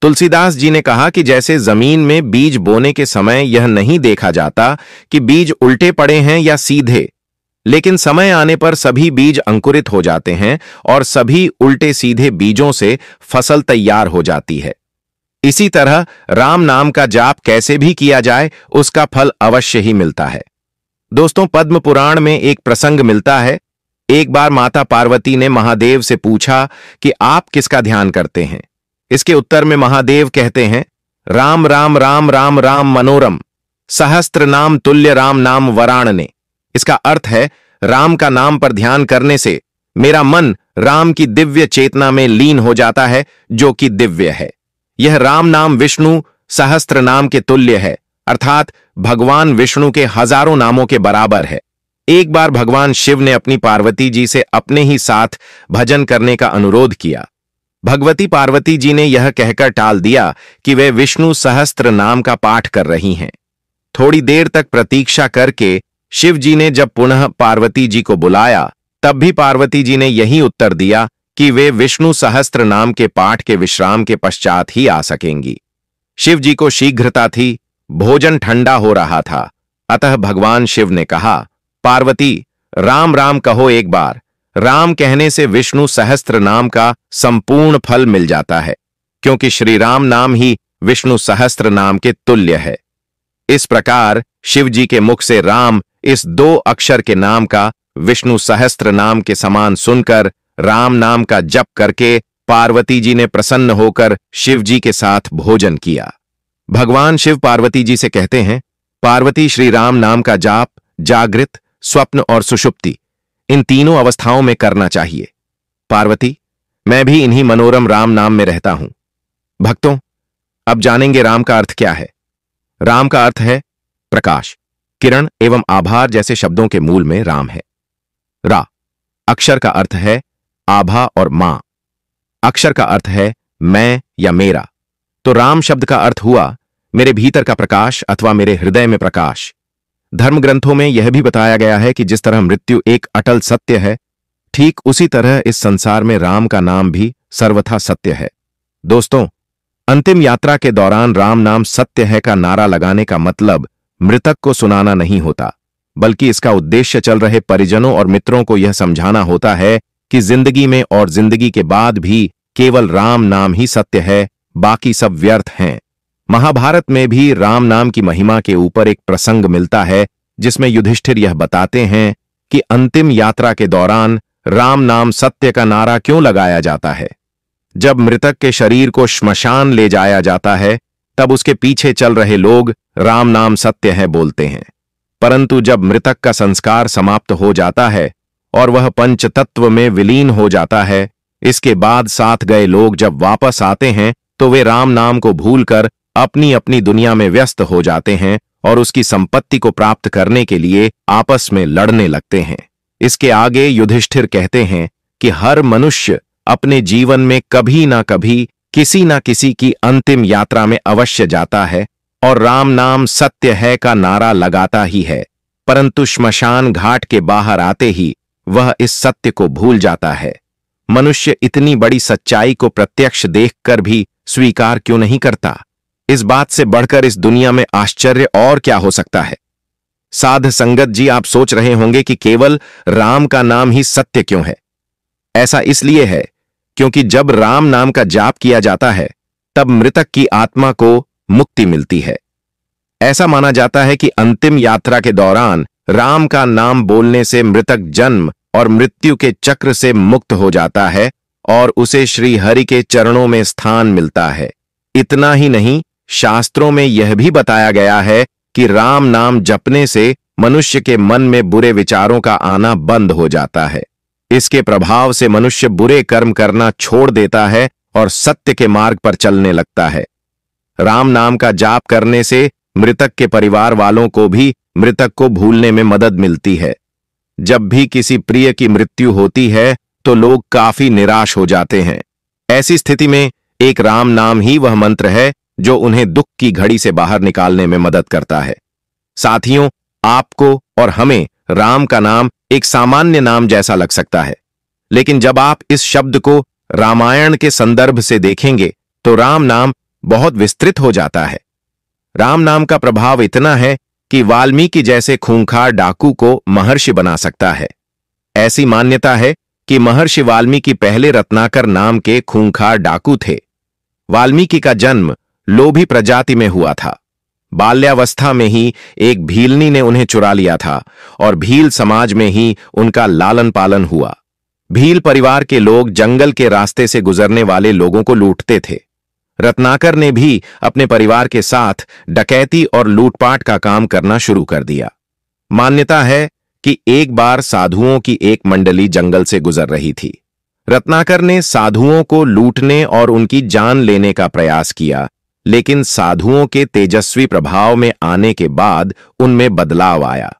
तुलसीदास जी ने कहा कि जैसे जमीन में बीज बोने के समय यह नहीं देखा जाता कि बीज उल्टे पड़े हैं या सीधे, लेकिन समय आने पर सभी बीज अंकुरित हो जाते हैं और सभी उल्टे सीधे बीजों से फसल तैयार हो जाती है। इसी तरह राम नाम का जाप कैसे भी किया जाए, उसका फल अवश्य ही मिलता है। दोस्तों, पद्म पुराण में एक प्रसंग मिलता है। एक बार माता पार्वती ने महादेव से पूछा कि आप किसका ध्यान करते हैं। इसके उत्तर में महादेव कहते हैं, राम राम राम राम राम मनोरम, सहस्त्र नाम तुल्य राम नाम वराणने। इसका अर्थ है, राम का नाम पर ध्यान करने से मेरा मन राम की दिव्य चेतना में लीन हो जाता है, जो कि दिव्य है। यह राम नाम विष्णु सहस्त्र नाम के तुल्य है, अर्थात भगवान विष्णु के हजारों नामों के बराबर है। एक बार भगवान शिव ने अपनी पार्वती जी से अपने ही साथ भजन करने का अनुरोध किया। भगवती पार्वती जी ने यह कहकर टाल दिया कि वे विष्णु सहस्त्र नाम का पाठ कर रही हैं। थोड़ी देर तक प्रतीक्षा करके शिव जी ने जब पुनः पार्वती जी को बुलाया, तब भी पार्वती जी ने यही उत्तर दिया कि वे विष्णु सहस्त्र नाम के पाठ के विश्राम के पश्चात ही आ सकेंगी। शिव जी को शीघ्रता थी, भोजन ठंडा हो रहा था, अतः भगवान शिव ने कहा, पार्वती, राम राम कहो एक बार। राम कहने से विष्णु सहस्त्र नाम का संपूर्ण फल मिल जाता है, क्योंकि श्री राम नाम ही विष्णु सहस्त्र नाम के तुल्य है। इस प्रकार शिव जी के मुख से राम इस 2 अक्षर के नाम का विष्णु सहस्त्र नाम के समान सुनकर राम नाम का जप करके पार्वती जी ने प्रसन्न होकर शिव जी के साथ भोजन किया। भगवान शिव पार्वती जी से कहते हैं, पार्वती, श्री राम नाम का जाप जागृत, स्वप्न और सुषुप्ति, इन तीनों अवस्थाओं में करना चाहिए। पार्वती, मैं भी इन्हीं मनोरम राम नाम में रहता हूं। भक्तों, अब जानेंगे राम का अर्थ क्या है। राम का अर्थ है प्रकाश, किरण एवं आभार जैसे शब्दों के मूल में राम है। रा अक्षर का अर्थ है आभा और मां। अक्षर का अर्थ है मैं या मेरा। तो राम शब्द का अर्थ हुआ मेरे भीतर का प्रकाश अथवा मेरे हृदय में प्रकाश। धर्म ग्रंथों में यह भी बताया गया है कि जिस तरह मृत्यु एक अटल सत्य है, ठीक उसी तरह इस संसार में राम का नाम भी सर्वथा सत्य है। दोस्तों, अंतिम यात्रा के दौरान राम नाम सत्य है का नारा लगाने का मतलब मृतक को सुनाना नहीं होता, बल्कि इसका उद्देश्य चल रहे परिजनों और मित्रों को यह समझाना होता है कि जिंदगी में और जिंदगी के बाद भी केवल राम नाम ही सत्य है, बाकी सब व्यर्थ हैं। महाभारत में भी राम नाम की महिमा के ऊपर एक प्रसंग मिलता है, जिसमें युधिष्ठिर यह बताते हैं कि अंतिम यात्रा के दौरान राम नाम सत्य का नारा क्यों लगाया जाता है। जब मृतक के शरीर को श्मशान ले जाया जाता है, तब उसके पीछे चल रहे लोग राम नाम सत्य है बोलते हैं, परंतु जब मृतक का संस्कार समाप्त हो जाता है और वह पंचतत्व में विलीन हो जाता है, इसके बाद साथ गए लोग जब वापस आते हैं तो वे राम नाम को भूलकर अपनी अपनी दुनिया में व्यस्त हो जाते हैं और उसकी संपत्ति को प्राप्त करने के लिए आपस में लड़ने लगते हैं। इसके आगे युधिष्ठिर कहते हैं कि हर मनुष्य अपने जीवन में कभी ना कभी किसी ना किसी की अंतिम यात्रा में अवश्य जाता है और राम नाम सत्य है का नारा लगाता ही है, परंतु श्मशान घाट के बाहर आते ही वह इस सत्य को भूल जाता है। मनुष्य इतनी बड़ी सच्चाई को प्रत्यक्ष देखकर भी स्वीकार क्यों नहीं करता? इस बात से बढ़कर इस दुनिया में आश्चर्य और क्या हो सकता है। साध संगत जी, आप सोच रहे होंगे कि केवल राम का नाम ही सत्य क्यों है। ऐसा इसलिए है क्योंकि जब राम नाम का जाप किया जाता है तब मृतक की आत्मा को मुक्ति मिलती है। ऐसा माना जाता है कि अंतिम यात्रा के दौरान राम का नाम बोलने से मृतक जन्म और मृत्यु के चक्र से मुक्त हो जाता है और उसे श्री हरि के चरणों में स्थान मिलता है। इतना ही नहीं, शास्त्रों में यह भी बताया गया है कि राम नाम जपने से मनुष्य के मन में बुरे विचारों का आना बंद हो जाता है। इसके प्रभाव से मनुष्य बुरे कर्म करना छोड़ देता है और सत्य के मार्ग पर चलने लगता है। राम नाम का जाप करने से मृतक के परिवार वालों को भी मृतक को भूलने में मदद मिलती है। जब भी किसी प्रिय की मृत्यु होती है तो लोग काफी निराश हो जाते हैं। ऐसी स्थिति में एक राम नाम ही वह मंत्र है जो उन्हें दुख की घड़ी से बाहर निकालने में मदद करता है। साथियों, आपको और हमें राम का नाम एक सामान्य नाम जैसा लग सकता है, लेकिन जब आप इस शब्द को रामायण के संदर्भ से देखेंगे तो राम नाम बहुत विस्तृत हो जाता है। राम नाम का प्रभाव इतना है कि वाल्मीकि जैसे खूंखार डाकू को महर्षि बना सकता है। ऐसी मान्यता है कि महर्षि वाल्मीकि पहले रत्नाकर नाम के खूंखार डाकू थे। वाल्मीकि का जन्म लोभी प्रजाति में हुआ था। बाल्यावस्था में ही एक भीलनी ने उन्हें चुरा लिया था और भील समाज में ही उनका लालन पालन हुआ। भील परिवार के लोग जंगल के रास्ते से गुजरने वाले लोगों को लूटते थे। रत्नाकर ने भी अपने परिवार के साथ डकैती और लूटपाट का काम करना शुरू कर दिया। मान्यता है कि एक बार साधुओं की एक मंडली जंगल से गुजर रही थी। रत्नाकर ने साधुओं को लूटने और उनकी जान लेने का प्रयास किया, लेकिन साधुओं के तेजस्वी प्रभाव में आने के बाद उनमें बदलाव आया।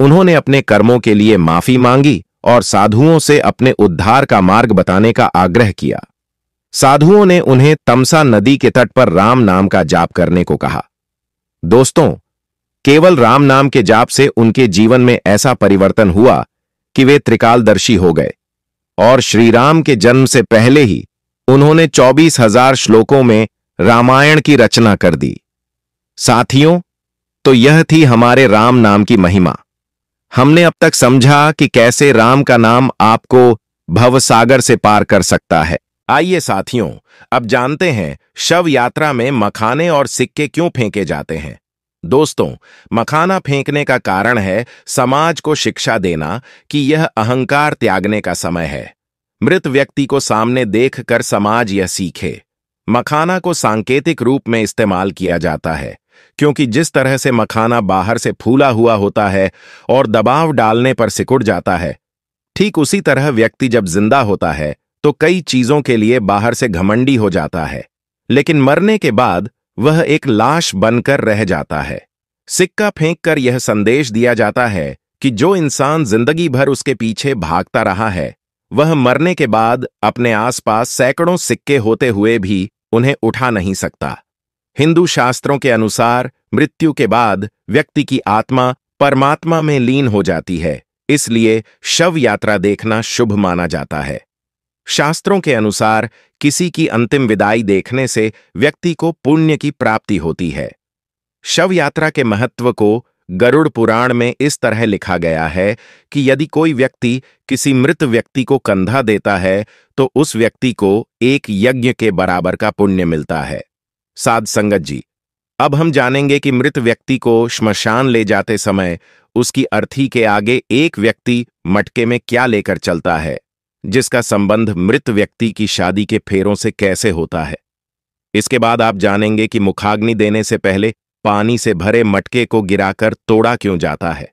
उन्होंने अपने कर्मों के लिए माफी मांगी और साधुओं से अपने उद्धार का मार्ग बताने का आग्रह किया। साधुओं ने उन्हें तमसा नदी के तट पर राम नाम का जाप करने को कहा। दोस्तों, केवल राम नाम के जाप से उनके जीवन में ऐसा परिवर्तन हुआ कि वे त्रिकालदर्शी हो गए और श्री राम के जन्म से पहले ही उन्होंने 24,000 श्लोकों में रामायण की रचना कर दी। साथियों, तो यह थी हमारे राम नाम की महिमा। हमने अब तक समझा कि कैसे राम का नाम आपको भवसागर से पार कर सकता है। आइए साथियों, अब जानते हैं शव यात्रा में मखाने और सिक्के क्यों फेंके जाते हैं। दोस्तों, मखाना फेंकने का कारण है समाज को शिक्षा देना कि यह अहंकार त्यागने का समय है। मृत व्यक्ति को सामने देखकर समाज यह सीखे। मखाना को सांकेतिक रूप में इस्तेमाल किया जाता है क्योंकि जिस तरह से मखाना बाहर से फूला हुआ होता है और दबाव डालने पर सिकुड़ जाता है, ठीक उसी तरह व्यक्ति जब जिंदा होता है तो कई चीजों के लिए बाहर से घमंडी हो जाता है, लेकिन मरने के बाद वह एक लाश बनकर रह जाता है। सिक्का फेंककर यह संदेश दिया जाता है कि जो इंसान जिंदगी भर उसके पीछे भागता रहा है, वह मरने के बाद अपने आसपास सैकड़ों सिक्के होते हुए भी उन्हें उठा नहीं सकता। हिंदू शास्त्रों के अनुसार मृत्यु के बाद व्यक्ति की आत्मा परमात्मा में लीन हो जाती है, इसलिए शव यात्रा देखना शुभ माना जाता है। शास्त्रों के अनुसार किसी की अंतिम विदाई देखने से व्यक्ति को पुण्य की प्राप्ति होती है। शव यात्रा के महत्व को गरुड़ पुराण में इस तरह लिखा गया है कि यदि कोई व्यक्ति किसी मृत व्यक्ति को कंधा देता है तो उस व्यक्ति को एक यज्ञ के बराबर का पुण्य मिलता है। साध संगत जी, अब हम जानेंगे कि मृत व्यक्ति को श्मशान ले जाते समय उसकी अर्थी के आगे एक व्यक्ति मटके में क्या लेकर चलता है, जिसका संबंध मृत व्यक्ति की शादी के फेरों से कैसे होता है। इसके बाद आप जानेंगे कि मुखाग्नि देने से पहले पानी से भरे मटके को गिराकर तोड़ा क्यों जाता है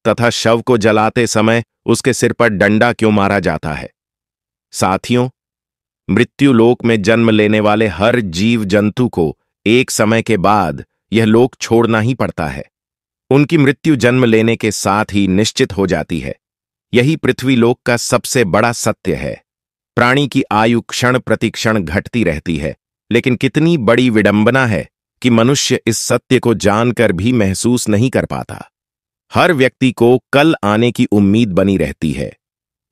तथा शव को जलाते समय उसके सिर पर डंडा क्यों मारा जाता है। साथियों, मृत्यु लोक में जन्म लेने वाले हर जीव जंतु को एक समय के बाद यह लोक छोड़ना ही पड़ता है। उनकी मृत्यु जन्म लेने के साथ ही निश्चित हो जाती है। यही पृथ्वी लोक का सबसे बड़ा सत्य है। प्राणी की आयु क्षण प्रतिक्षण घटती रहती है, लेकिन कितनी बड़ी विडंबना है कि मनुष्य इस सत्य को जानकर भी महसूस नहीं कर पाता। हर व्यक्ति को कल आने की उम्मीद बनी रहती है।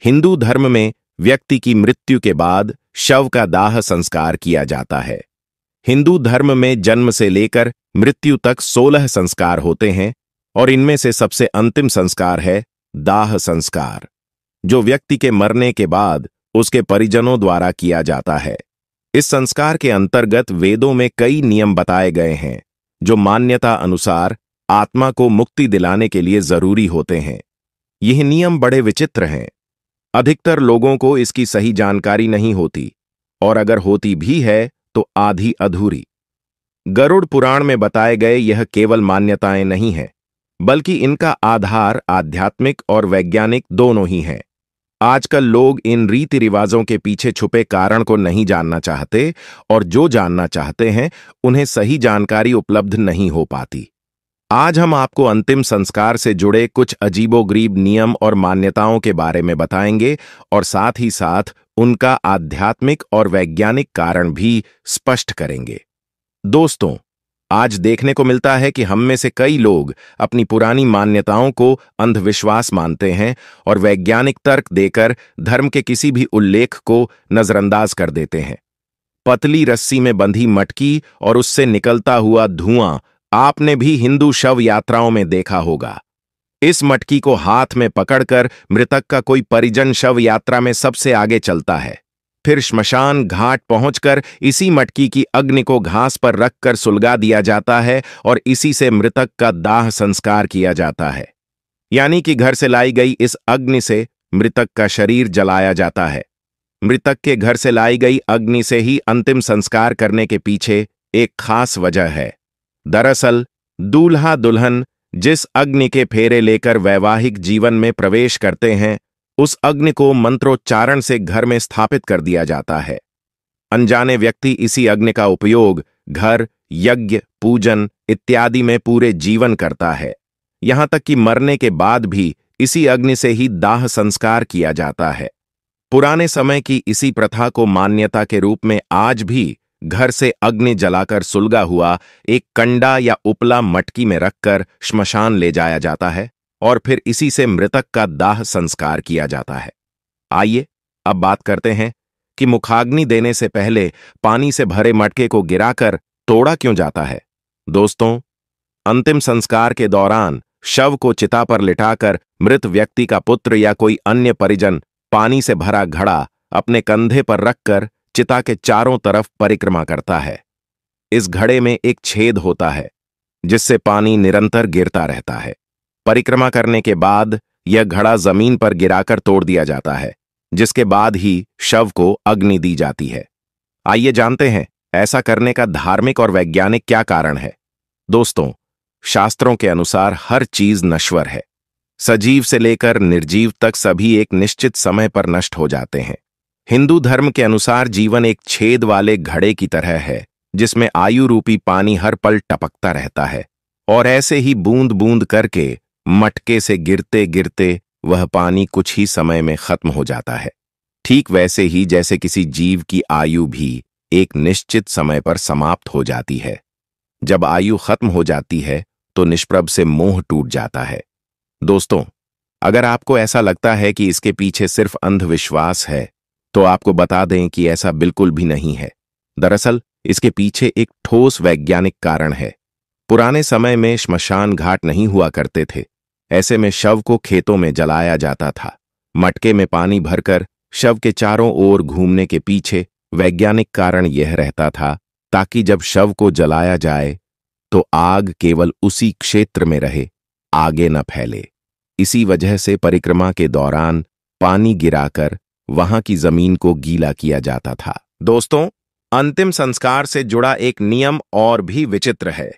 हिंदू धर्म में व्यक्ति की मृत्यु के बाद शव का दाह संस्कार किया जाता है। हिंदू धर्म में जन्म से लेकर मृत्यु तक 16 संस्कार होते हैं और इनमें से सबसे अंतिम संस्कार है दाह संस्कार, जो व्यक्ति के मरने के बाद उसके परिजनों द्वारा किया जाता है। इस संस्कार के अंतर्गत वेदों में कई नियम बताए गए हैं जो मान्यता अनुसार आत्मा को मुक्ति दिलाने के लिए जरूरी होते हैं। यह नियम बड़े विचित्र हैं। अधिकतर लोगों को इसकी सही जानकारी नहीं होती और अगर होती भी है तो आधी अधूरी। गरुड़ पुराण में बताए गए यह केवल मान्यताएं नहीं हैं, बल्कि इनका आधार आध्यात्मिक और वैज्ञानिक दोनों ही हैं। आजकल लोग इन रीति रिवाजों के पीछे छुपे कारण को नहीं जानना चाहते और जो जानना चाहते हैं उन्हें सही जानकारी उपलब्ध नहीं हो पाती। आज हम आपको अंतिम संस्कार से जुड़े कुछ अजीबोगरीब नियम और मान्यताओं के बारे में बताएंगे और साथ ही साथ उनका आध्यात्मिक और वैज्ञानिक कारण भी स्पष्ट करेंगे। दोस्तों, आज देखने को मिलता है कि हम में से कई लोग अपनी पुरानी मान्यताओं को अंधविश्वास मानते हैं और वैज्ञानिक तर्क देकर धर्म के किसी भी उल्लेख को नजरअंदाज कर देते हैं। पतली रस्सी में बंधी मटकी और उससे निकलता हुआ धुआं आपने भी हिंदू शव यात्राओं में देखा होगा। इस मटकी को हाथ में पकड़कर मृतक का कोई परिजन शव यात्रा में सबसे आगे चलता है। फिर श्मशान घाट पहुंचकर इसी मटकी की अग्नि को घास पर रखकर सुलगा दिया जाता है और इसी से मृतक का दाह संस्कार किया जाता है। यानी कि घर से लाई गई इस अग्नि से मृतक का शरीर जलाया जाता है। मृतक के घर से लाई गई अग्नि से ही अंतिम संस्कार करने के पीछे एक खास वजह है। दरअसल दूल्हा दुल्हन जिस अग्नि के फेरे लेकर वैवाहिक जीवन में प्रवेश करते हैं, उस अग्नि को मंत्रोच्चारण से घर में स्थापित कर दिया जाता है। अनजाने व्यक्ति इसी अग्नि का उपयोग घर, यज्ञ, पूजन इत्यादि में पूरे जीवन करता है। यहां तक कि मरने के बाद भी इसी अग्नि से ही दाह संस्कार किया जाता है। पुराने समय की इसी प्रथा को मान्यता के रूप में आज भी घर से अग्नि जलाकर सुलगा हुआ एक कंडा या उपला मटकी में रखकर श्मशान ले जाया जाता है और फिर इसी से मृतक का दाह संस्कार किया जाता है। आइए अब बात करते हैं कि मुखाग्नि देने से पहले पानी से भरे मटके को गिराकर तोड़ा क्यों जाता है। दोस्तों, अंतिम संस्कार के दौरान शव को चिता पर लिटाकर मृत व्यक्ति का पुत्र या कोई अन्य परिजन पानी से भरा घड़ा अपने कंधे पर रखकर चिता के चारों तरफ परिक्रमा करता है। इस घड़े में एक छेद होता है जिससे पानी निरंतर गिरता रहता है। परिक्रमा करने के बाद यह घड़ा जमीन पर गिराकर तोड़ दिया जाता है, जिसके बाद ही शव को अग्नि दी जाती है। आइए जानते हैं ऐसा करने का धार्मिक और वैज्ञानिक क्या कारण है। दोस्तों, शास्त्रों के अनुसार हर चीज नश्वर है। सजीव से लेकर निर्जीव तक सभी एक निश्चित समय पर नष्ट हो जाते हैं। हिंदू धर्म के अनुसार जीवन एक छेद वाले घड़े की तरह है जिसमें आयु रूपी पानी हर पल टपकता रहता है और ऐसे ही बूंद बूंद करके मटके से गिरते गिरते वह पानी कुछ ही समय में खत्म हो जाता है। ठीक वैसे ही जैसे किसी जीव की आयु भी एक निश्चित समय पर समाप्त हो जाती है। जब आयु खत्म हो जाती है तो निष्प्रभ से मोह टूट जाता है। दोस्तों, अगर आपको ऐसा लगता है कि इसके पीछे सिर्फ अंधविश्वास है तो आपको बता दें कि ऐसा बिल्कुल भी नहीं है। दरअसल इसके पीछे एक ठोस वैज्ञानिक कारण है। पुराने समय में श्मशान घाट नहीं हुआ करते थे। ऐसे में शव को खेतों में जलाया जाता था। मटके में पानी भरकर शव के चारों ओर घूमने के पीछे वैज्ञानिक कारण यह रहता था ताकि जब शव को जलाया जाए तो आग केवल उसी क्षेत्र में रहे, आगे न फैले। इसी वजह से परिक्रमा के दौरान पानी गिराकर वहां की जमीन को गीला किया जाता था। दोस्तों, अंतिम संस्कार से जुड़ा एक नियम और भी विचित्र है,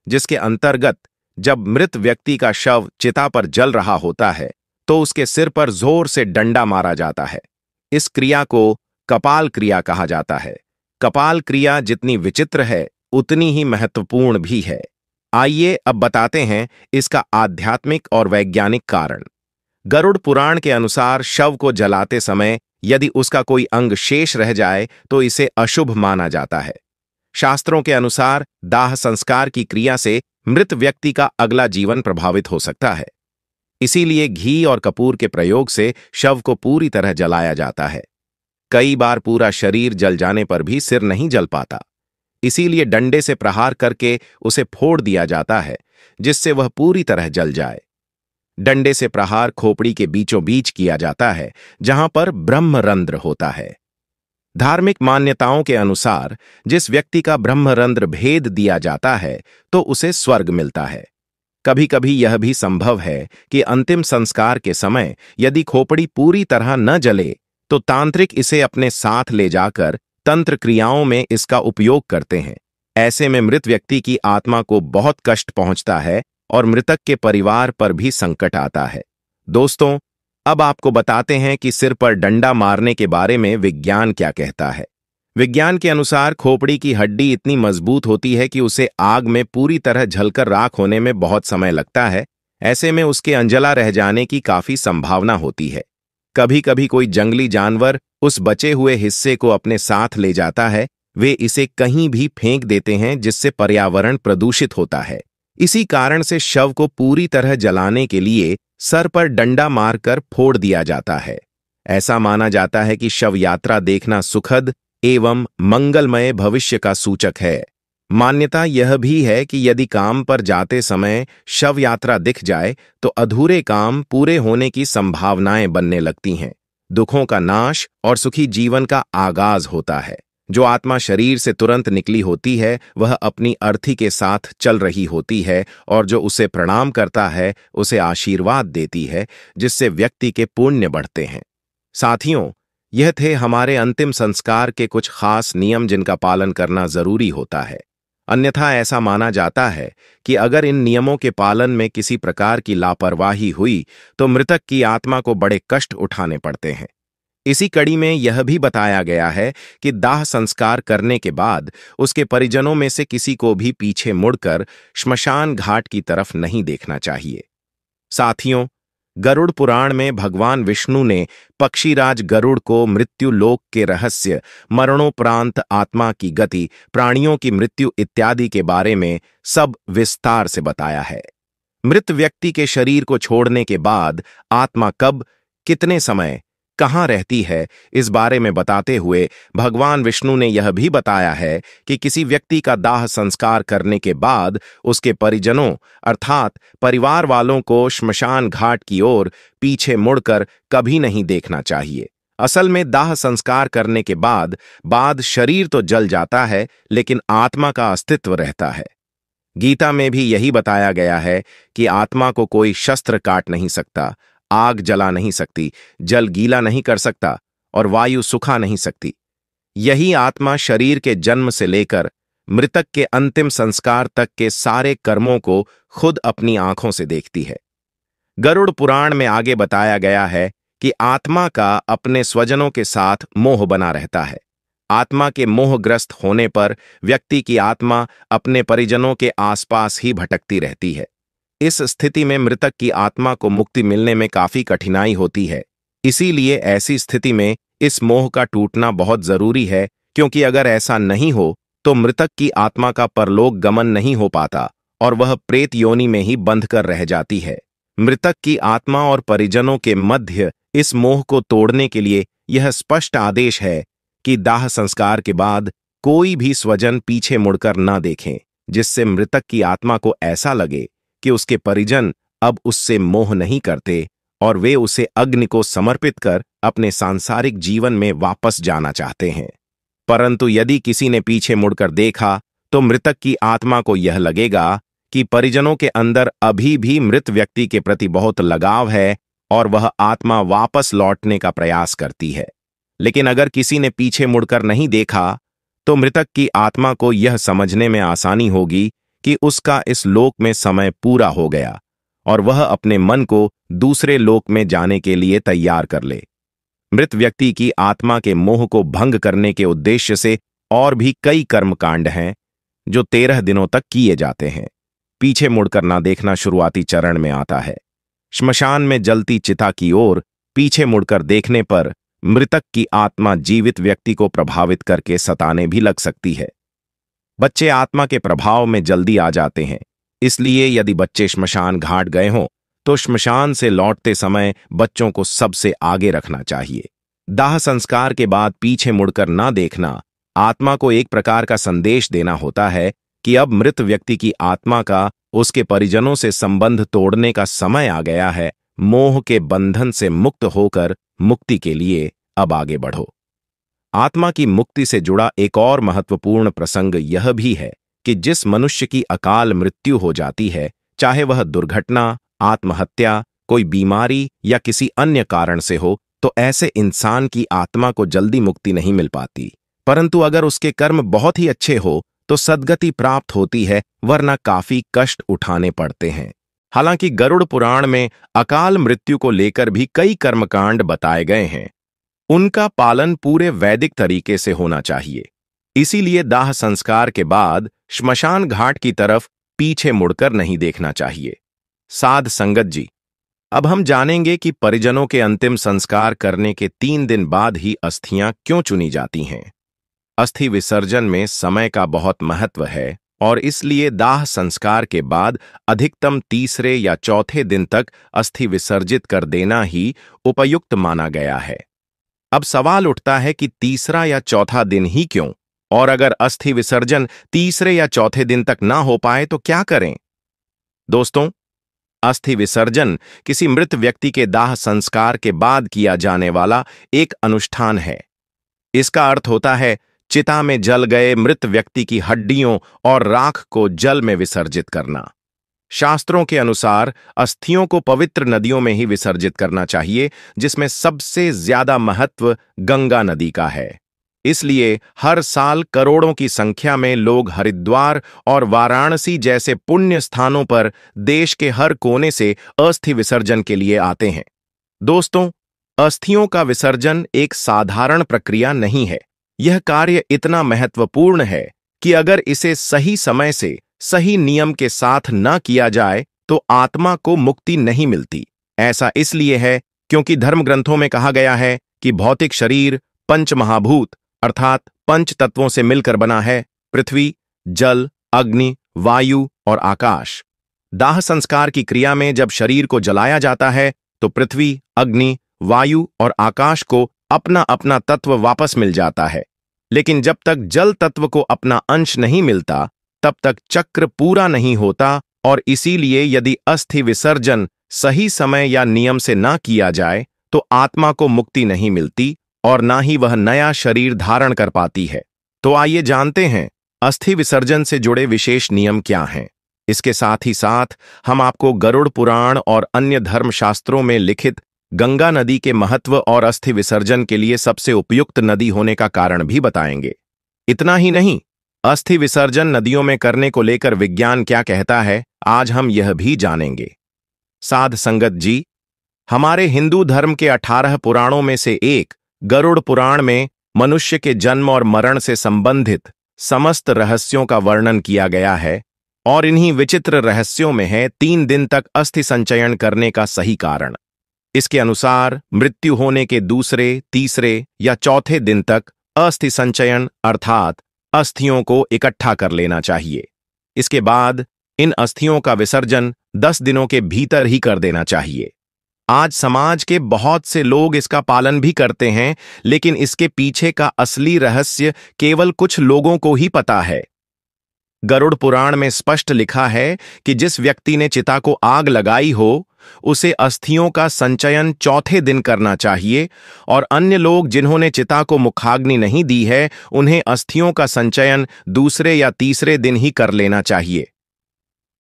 जिसके अंतर्गत जब मृत व्यक्ति का शव चिता पर जल रहा होता है तो उसके सिर पर जोर से डंडा मारा जाता है। इस क्रिया को कपाल क्रिया कहा जाता है। कपाल क्रिया जितनी विचित्र है उतनी ही महत्वपूर्ण भी है। आइए अब बताते हैं इसका आध्यात्मिक और वैज्ञानिक कारण। गरुड़ पुराण के अनुसार शव को जलाते समय यदि उसका कोई अंग शेष रह जाए तो इसे अशुभ माना जाता है। शास्त्रों के अनुसार दाह संस्कार की क्रिया से मृत व्यक्ति का अगला जीवन प्रभावित हो सकता है। इसीलिए घी और कपूर के प्रयोग से शव को पूरी तरह जलाया जाता है। कई बार पूरा शरीर जल जाने पर भी सिर नहीं जल पाता। इसीलिए डंडे से प्रहार करके उसे फोड़ दिया जाता है, जिससे वह पूरी तरह जल जाए। डंडे से प्रहार खोपड़ी के बीचों बीच किया जाता है, जहां पर ब्रह्मरंध्र होता है। धार्मिक मान्यताओं के अनुसार जिस व्यक्ति का ब्रह्मरंध्र भेद दिया जाता है तो उसे स्वर्ग मिलता है। कभी कभी यह भी संभव है कि अंतिम संस्कार के समय यदि खोपड़ी पूरी तरह न जले तो तांत्रिक इसे अपने साथ ले जाकर तंत्र क्रियाओं में इसका उपयोग करते हैं। ऐसे में मृत व्यक्ति की आत्मा को बहुत कष्ट पहुंचता है और मृतक के परिवार पर भी संकट आता है। दोस्तों, अब आपको बताते हैं कि सिर पर डंडा मारने के बारे में विज्ञान क्या कहता है। विज्ञान के अनुसार खोपड़ी की हड्डी इतनी मजबूत होती है कि उसे आग में पूरी तरह जलकर राख होने में बहुत समय लगता है। ऐसे में उसके अंजला रह जाने की काफी संभावना होती है। कभी कभी कोई जंगली जानवर उस बचे हुए हिस्से को अपने साथ ले जाता है। वे इसे कहीं भी फेंक देते हैं, जिससे पर्यावरण प्रदूषित होता है। इसी कारण से शव को पूरी तरह जलाने के लिए सर पर डंडा मारकर फोड़ दिया जाता है। ऐसा माना जाता है कि शव यात्रा देखना सुखद एवं मंगलमय भविष्य का सूचक है। मान्यता यह भी है कि यदि काम पर जाते समय शव यात्रा दिख जाए तो अधूरे काम पूरे होने की संभावनाएं बनने लगती हैं। दुखों का नाश और सुखी जीवन का आगाज होता है। जो आत्मा शरीर से तुरंत निकली होती है वह अपनी अर्थी के साथ चल रही होती है और जो उसे प्रणाम करता है उसे आशीर्वाद देती है, जिससे व्यक्ति के पुण्य बढ़ते हैं। साथियों, यह थे हमारे अंतिम संस्कार के कुछ खास नियम जिनका पालन करना जरूरी होता है। अन्यथा ऐसा माना जाता है कि अगर इन नियमों के पालन में किसी प्रकार की लापरवाही हुई तो मृतक की आत्मा को बड़े कष्ट उठाने पड़ते हैं। इसी कड़ी में यह भी बताया गया है कि दाह संस्कार करने के बाद उसके परिजनों में से किसी को भी पीछे मुड़कर श्मशान घाट की तरफ नहीं देखना चाहिए। साथियों, गरुड़ पुराण में भगवान विष्णु ने पक्षीराज गरुड़ को मृत्यु लोक के रहस्य, मरणोपरांत आत्मा की गति, प्राणियों की मृत्यु इत्यादि के बारे में सब विस्तार से बताया है। मृत व्यक्ति के शरीर को छोड़ने के बाद आत्मा कब, कितने समय, कहाँ रहती है, इस बारे में बताते हुए भगवान विष्णु ने यह भी बताया है कि किसी व्यक्ति का दाह संस्कार करने के बाद उसके परिजनों अर्थात परिवार वालों को श्मशान घाट की ओर पीछे मुड़कर कभी नहीं देखना चाहिए। असल में दाह संस्कार करने के बाद शरीर तो जल जाता है, लेकिन आत्मा का अस्तित्व रहता है। गीता में भी यही बताया गया है कि आत्मा को कोई शस्त्र काट नहीं सकता, आग जला नहीं सकती, जल गीला नहीं कर सकता और वायु सुखा नहीं सकती। यही आत्मा शरीर के जन्म से लेकर मृतक के अंतिम संस्कार तक के सारे कर्मों को खुद अपनी आंखों से देखती है। गरुड़ पुराण में आगे बताया गया है कि आत्मा का अपने स्वजनों के साथ मोह बना रहता है। आत्मा के मोहग्रस्त होने पर व्यक्ति की आत्मा अपने परिजनों के आसपास ही भटकती रहती है। इस स्थिति में मृतक की आत्मा को मुक्ति मिलने में काफी कठिनाई होती है। इसीलिए ऐसी स्थिति में इस मोह का टूटना बहुत जरूरी है, क्योंकि अगर ऐसा नहीं हो तो मृतक की आत्मा का परलोक गमन नहीं हो पाता और वह प्रेत योनि में ही बंध कर रह जाती है। मृतक की आत्मा और परिजनों के मध्य इस मोह को तोड़ने के लिए यह स्पष्ट आदेश है कि दाह संस्कार के बाद कोई भी स्वजन पीछे मुड़कर न देखें, जिससे मृतक की आत्मा को ऐसा लगे कि उसके परिजन अब उससे मोह नहीं करते और वे उसे अग्नि को समर्पित कर अपने सांसारिक जीवन में वापस जाना चाहते हैं। परंतु यदि किसी ने पीछे मुड़कर देखा तो मृतक की आत्मा को यह लगेगा कि परिजनों के अंदर अभी भी मृत व्यक्ति के प्रति बहुत लगाव है और वह आत्मा वापस लौटने का प्रयास करती है। लेकिन अगर किसी ने पीछे मुड़कर नहीं देखा तो मृतक की आत्मा को यह समझने में आसानी होगी कि उसका इस लोक में समय पूरा हो गया और वह अपने मन को दूसरे लोक में जाने के लिए तैयार कर ले। मृत व्यक्ति की आत्मा के मोह को भंग करने के उद्देश्य से और भी कई कर्मकांड हैं जो 13 दिनों तक किए जाते हैं। पीछे मुड़कर ना देखना शुरुआती चरण में आता है। श्मशान में जलती चिता की ओर पीछे मुड़कर देखने पर मृतक की आत्मा जीवित व्यक्ति को प्रभावित करके सताने भी लग सकती है। बच्चे आत्मा के प्रभाव में जल्दी आ जाते हैं, इसलिए यदि बच्चे श्मशान घाट गए हों तो श्मशान से लौटते समय बच्चों को सबसे आगे रखना चाहिए। दाह संस्कार के बाद पीछे मुड़कर ना देखना आत्मा को एक प्रकार का संदेश देना होता है कि अब मृत व्यक्ति की आत्मा का उसके परिजनों से संबंध तोड़ने का समय आ गया है। मोह के बंधन से मुक्त होकर मुक्ति के लिए अब आगे बढ़ो। आत्मा की मुक्ति से जुड़ा एक और महत्वपूर्ण प्रसंग यह भी है कि जिस मनुष्य की अकाल मृत्यु हो जाती है, चाहे वह दुर्घटना, आत्महत्या, कोई बीमारी या किसी अन्य कारण से हो, तो ऐसे इंसान की आत्मा को जल्दी मुक्ति नहीं मिल पाती। परंतु अगर उसके कर्म बहुत ही अच्छे हो तो सद्गति प्राप्त होती है, वरना काफी कष्ट उठाने पड़ते हैं। हालांकि गरुड़ पुराण में अकाल मृत्यु को लेकर भी कई कर्मकांड बताए गए हैं। उनका पालन पूरे वैदिक तरीके से होना चाहिए। इसीलिए दाह संस्कार के बाद श्मशान घाट की तरफ पीछे मुड़कर नहीं देखना चाहिए। साध संगत जी, अब हम जानेंगे कि परिजनों के अंतिम संस्कार करने के 3 दिन बाद ही अस्थियां क्यों चुनी जाती हैं। अस्थि विसर्जन में समय का बहुत महत्व है और इसलिए दाह संस्कार के बाद अधिकतम तीसरे या चौथे दिन तक अस्थि विसर्जित कर देना ही उपयुक्त माना गया है। अब सवाल उठता है कि तीसरा या चौथा दिन ही क्यों, और अगर अस्थि विसर्जन तीसरे या चौथे दिन तक ना हो पाए तो क्या करें। दोस्तों, अस्थि विसर्जन किसी मृत व्यक्ति के दाह संस्कार के बाद किया जाने वाला एक अनुष्ठान है। इसका अर्थ होता है चिता में जल गए मृत व्यक्ति की हड्डियों और राख को जल में विसर्जित करना। शास्त्रों के अनुसार अस्थियों को पवित्र नदियों में ही विसर्जित करना चाहिए, जिसमें सबसे ज्यादा महत्व गंगा नदी का है। इसलिए हर साल करोड़ों की संख्या में लोग हरिद्वार और वाराणसी जैसे पुण्य स्थानों पर देश के हर कोने से अस्थि विसर्जन के लिए आते हैं। दोस्तों, अस्थियों का विसर्जन एक साधारण प्रक्रिया नहीं है। यह कार्य इतना महत्वपूर्ण है कि अगर इसे सही समय से सही नियम के साथ न किया जाए तो आत्मा को मुक्ति नहीं मिलती। ऐसा इसलिए है क्योंकि धर्म ग्रंथों में कहा गया है कि भौतिक शरीर पंच महाभूत अर्थात पंच तत्वों से मिलकर बना है: पृथ्वी, जल, अग्नि, वायु और आकाश। दाह संस्कार की क्रिया में जब शरीर को जलाया जाता है तो पृथ्वी, अग्नि, वायु और आकाश को अपना अपना तत्व वापस मिल जाता है। लेकिन जब तक जल तत्व को अपना अंश नहीं मिलता तब तक चक्र पूरा नहीं होता, और इसीलिए यदि अस्थि विसर्जन सही समय या नियम से ना किया जाए तो आत्मा को मुक्ति नहीं मिलती और ना ही वह नया शरीर धारण कर पाती है। तो आइए जानते हैं अस्थि विसर्जन से जुड़े विशेष नियम क्या हैं। इसके साथ ही साथ हम आपको गरुड़ पुराण और अन्य धर्मशास्त्रों में लिखित गंगा नदी के महत्व और अस्थि विसर्जन के लिए सबसे उपयुक्त नदी होने का कारण भी बताएंगे। इतना ही नहीं, अस्थि विसर्जन नदियों में करने को लेकर विज्ञान क्या कहता है, आज हम यह भी जानेंगे। साध संगत जी, हमारे हिंदू धर्म के 18 पुराणों में से एक गरुड़ पुराण में मनुष्य के जन्म और मरण से संबंधित समस्त रहस्यों का वर्णन किया गया है, और इन्हीं विचित्र रहस्यों में है 3 दिन तक अस्थि संचयन करने का सही कारण। इसके अनुसार मृत्यु होने के दूसरे, तीसरे या चौथे दिन तक अस्थि संचयन अर्थात अस्थियों को इकट्ठा कर लेना चाहिए। इसके बाद इन अस्थियों का विसर्जन 10 दिनों के भीतर ही कर देना चाहिए। आज समाज के बहुत से लोग इसका पालन भी करते हैं, लेकिन इसके पीछे का असली रहस्य केवल कुछ लोगों को ही पता है। गरुड़ पुराण में स्पष्ट लिखा है कि जिस व्यक्ति ने चिता को आग लगाई हो उसे अस्थियों का संचयन चौथे दिन करना चाहिए, और अन्य लोग जिन्होंने चिता को मुखाग्नि नहीं दी है उन्हें अस्थियों का संचयन दूसरे या तीसरे दिन ही कर लेना चाहिए।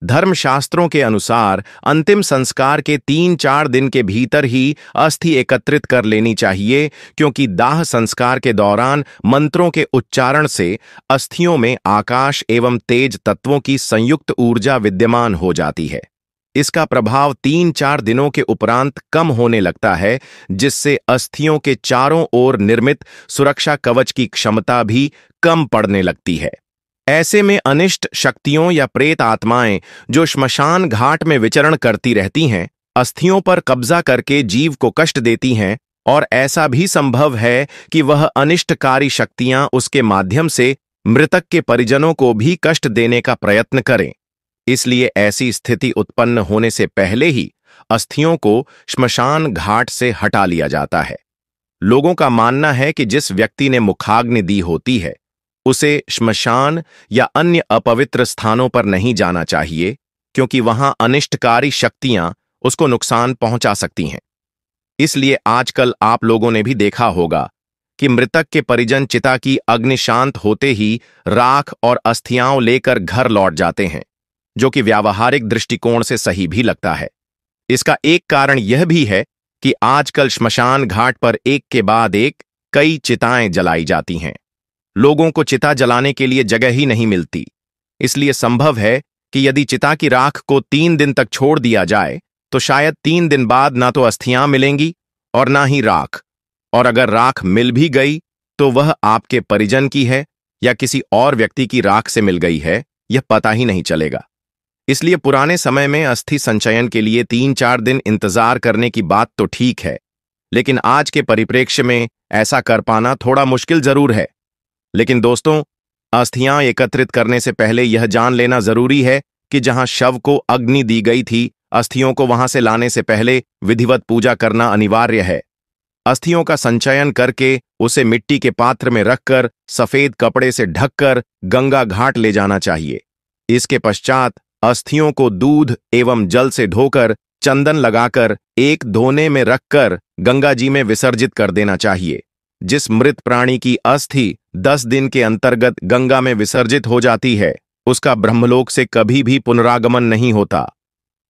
धर्मशास्त्रों के अनुसार अंतिम संस्कार के 3-4 दिन के भीतर ही अस्थि एकत्रित कर लेनी चाहिए, क्योंकि दाह संस्कार के दौरान मंत्रों के उच्चारण से अस्थियों में आकाश एवं तेज तत्वों की संयुक्त ऊर्जा विद्यमान हो जाती है। इसका प्रभाव 3-4 दिनों के उपरांत कम होने लगता है, जिससे अस्थियों के चारों ओर निर्मित सुरक्षा कवच की क्षमता भी कम पड़ने लगती है। ऐसे में अनिष्ट शक्तियों या प्रेत आत्माएं जो श्मशान घाट में विचरण करती रहती हैं, अस्थियों पर कब्जा करके जीव को कष्ट देती हैं, और ऐसा भी संभव है कि वह अनिष्टकारी शक्तियां उसके माध्यम से मृतक के परिजनों को भी कष्ट देने का प्रयत्न करें। इसलिए ऐसी स्थिति उत्पन्न होने से पहले ही अस्थियों को श्मशान घाट से हटा लिया जाता है। लोगों का मानना है कि जिस व्यक्ति ने मुखाग्नि दी होती है उसे श्मशान या अन्य अपवित्र स्थानों पर नहीं जाना चाहिए, क्योंकि वहां अनिष्टकारी शक्तियां उसको नुकसान पहुंचा सकती हैं। इसलिए आजकल आप लोगों ने भी देखा होगा कि मृतक के परिजन चिता की अग्नि शांत होते ही राख और अस्थियां लेकर घर लौट जाते हैं, जो कि व्यावहारिक दृष्टिकोण से सही भी लगता है। इसका एक कारण यह भी है कि आजकल श्मशान घाट पर एक के बाद एक कई चिताएं जलाई जाती हैं। लोगों को चिता जलाने के लिए जगह ही नहीं मिलती, इसलिए संभव है कि यदि चिता की राख को 3 दिन तक छोड़ दिया जाए तो शायद 3 दिन बाद ना तो अस्थियां मिलेंगी और ना ही राख, और अगर राख मिल भी गई तो वह आपके परिजन की है या किसी और व्यक्ति की राख से मिल गई है, यह पता ही नहीं चलेगा। इसलिए पुराने समय में अस्थि संचयन के लिए 3-4 दिन इंतजार करने की बात तो ठीक है, लेकिन आज के परिप्रेक्ष्य में ऐसा कर पाना थोड़ा मुश्किल जरूर है। लेकिन दोस्तों, अस्थियां एकत्रित करने से पहले यह जान लेना जरूरी है कि जहां शव को अग्नि दी गई थी, अस्थियों को वहां से लाने से पहले विधिवत पूजा करना अनिवार्य है। अस्थियों का संचयन करके उसे मिट्टी के पात्र में रखकर सफेद कपड़े से ढककर गंगा घाट ले जाना चाहिए। इसके पश्चात अस्थियों को दूध एवं जल से धोकर चंदन लगाकर एक धोने में रखकर गंगा जी में विसर्जित कर देना चाहिए। जिस मृत प्राणी की अस्थि 10 दिन के अंतर्गत गंगा में विसर्जित हो जाती है, उसका ब्रह्मलोक से कभी भी पुनरागमन नहीं होता।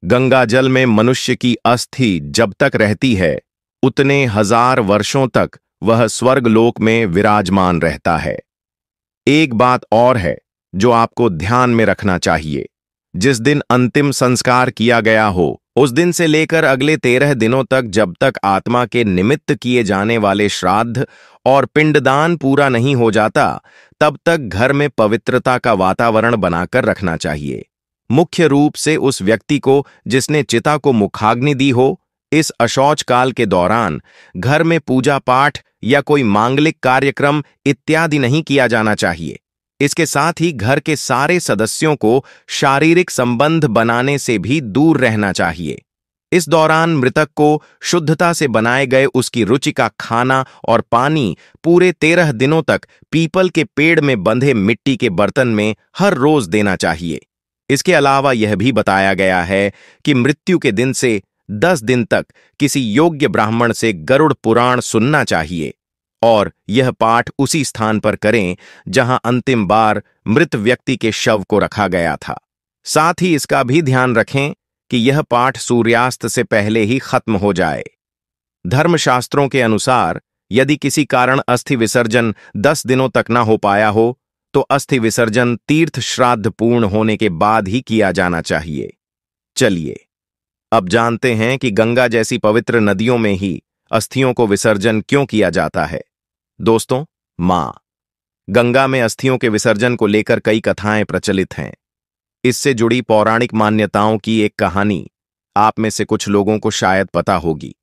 गंगा जल में मनुष्य की अस्थि जब तक रहती है, उतने 1000 वर्षों तक वह स्वर्गलोक में विराजमान रहता है। एक बात और है जो आपको ध्यान में रखना चाहिए। जिस दिन अंतिम संस्कार किया गया हो, उस दिन से लेकर अगले 13 दिनों तक जब तक आत्मा के निमित्त किए जाने वाले श्राद्ध और पिंडदान पूरा नहीं हो जाता, तब तक घर में पवित्रता का वातावरण बनाकर रखना चाहिए। मुख्य रूप से उस व्यक्ति को जिसने चिता को मुखाग्नि दी हो, इस अशौच काल के दौरान घर में पूजा पाठ या कोई मांगलिक कार्यक्रम इत्यादि नहीं किया जाना चाहिए। इसके साथ ही घर के सारे सदस्यों को शारीरिक संबंध बनाने से भी दूर रहना चाहिए। इस दौरान मृतक को शुद्धता से बनाए गए उसकी रुचि का खाना और पानी पूरे 13 दिनों तक पीपल के पेड़ में बंधे मिट्टी के बर्तन में हर रोज देना चाहिए। इसके अलावा यह भी बताया गया है कि मृत्यु के दिन से 10 दिन तक किसी योग्य ब्राह्मण से गरुड़ पुराण सुनना चाहिए, और यह पाठ उसी स्थान पर करें जहां अंतिम बार मृत व्यक्ति के शव को रखा गया था। साथ ही इसका भी ध्यान रखें कि यह पाठ सूर्यास्त से पहले ही खत्म हो जाए। धर्मशास्त्रों के अनुसार यदि किसी कारण अस्थि विसर्जन 10 दिनों तक न हो पाया हो, तो अस्थि विसर्जन तीर्थ श्राद्ध पूर्ण होने के बाद ही किया जाना चाहिए। चलिए अब जानते हैं कि गंगा जैसी पवित्र नदियों में ही अस्थियों को विसर्जन क्यों किया जाता है। दोस्तों, मां गंगा में अस्थियों के विसर्जन को लेकर कई कथाएं प्रचलित हैं। इससे जुड़ी पौराणिक मान्यताओं की एक कहानी आप में से कुछ लोगों को शायद पता होगी।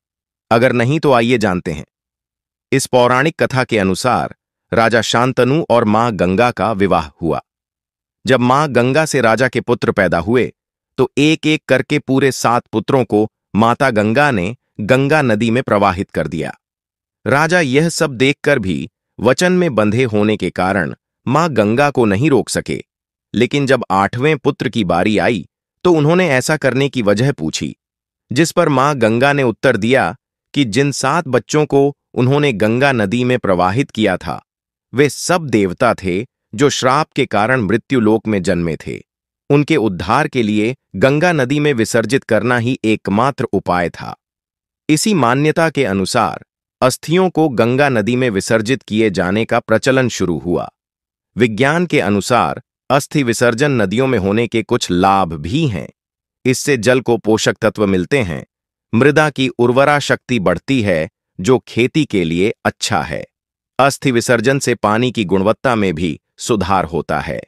अगर नहीं तो आइए जानते हैं। इस पौराणिक कथा के अनुसार राजा शांतनु और मां गंगा का विवाह हुआ। जब मां गंगा से राजा के पुत्र पैदा हुए तो एक एक करके पूरे 7 पुत्रों को माता गंगा ने गंगा नदी में प्रवाहित कर दिया। राजा यह सब देखकर भी वचन में बंधे होने के कारण मां गंगा को नहीं रोक सके, लेकिन जब 8वें पुत्र की बारी आई तो उन्होंने ऐसा करने की वजह पूछी, जिस पर मां गंगा ने उत्तर दिया कि जिन 7 बच्चों को उन्होंने गंगा नदी में प्रवाहित किया था, वे सब देवता थे जो श्राप के कारण मृत्युलोक में जन्मे थे। उनके उद्धार के लिए गंगा नदी में विसर्जित करना ही एकमात्र उपाय था। इसी मान्यता के अनुसार अस्थियों को गंगा नदी में विसर्जित किए जाने का प्रचलन शुरू हुआ। विज्ञान के अनुसार अस्थि विसर्जन नदियों में होने के कुछ लाभ भी हैं। इससे जल को पोषक तत्व मिलते हैं, मृदा की उर्वरा शक्ति बढ़ती है जो खेती के लिए अच्छा है। अस्थि विसर्जन से पानी की गुणवत्ता में भी सुधार होता है।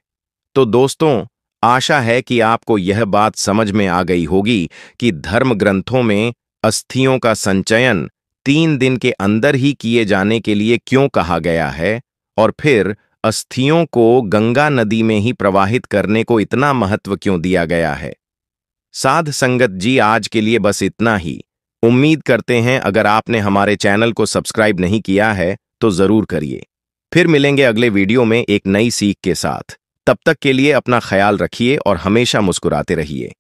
तो दोस्तों, आशा है कि आपको यह बात समझ में आ गई होगी कि धर्म ग्रंथों में अस्थियों का संचयन 3 दिन के अंदर ही किए जाने के लिए क्यों कहा गया है, और फिर अस्थियों को गंगा नदी में ही प्रवाहित करने को इतना महत्व क्यों दिया गया है। साध संगत जी, आज के लिए बस इतना ही। उम्मीद करते हैं अगर आपने हमारे चैनल को सब्सक्राइब नहीं किया है तो जरूर करिए। फिर मिलेंगे अगले वीडियो में एक नई सीख के साथ। तब तक के लिए अपना ख्याल रखिए और हमेशा मुस्कुराते रहिए।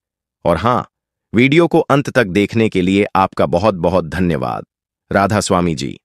और हाँ, वीडियो को अंत तक देखने के लिए आपका बहुत बहुत धन्यवाद। राधा स्वामी जी।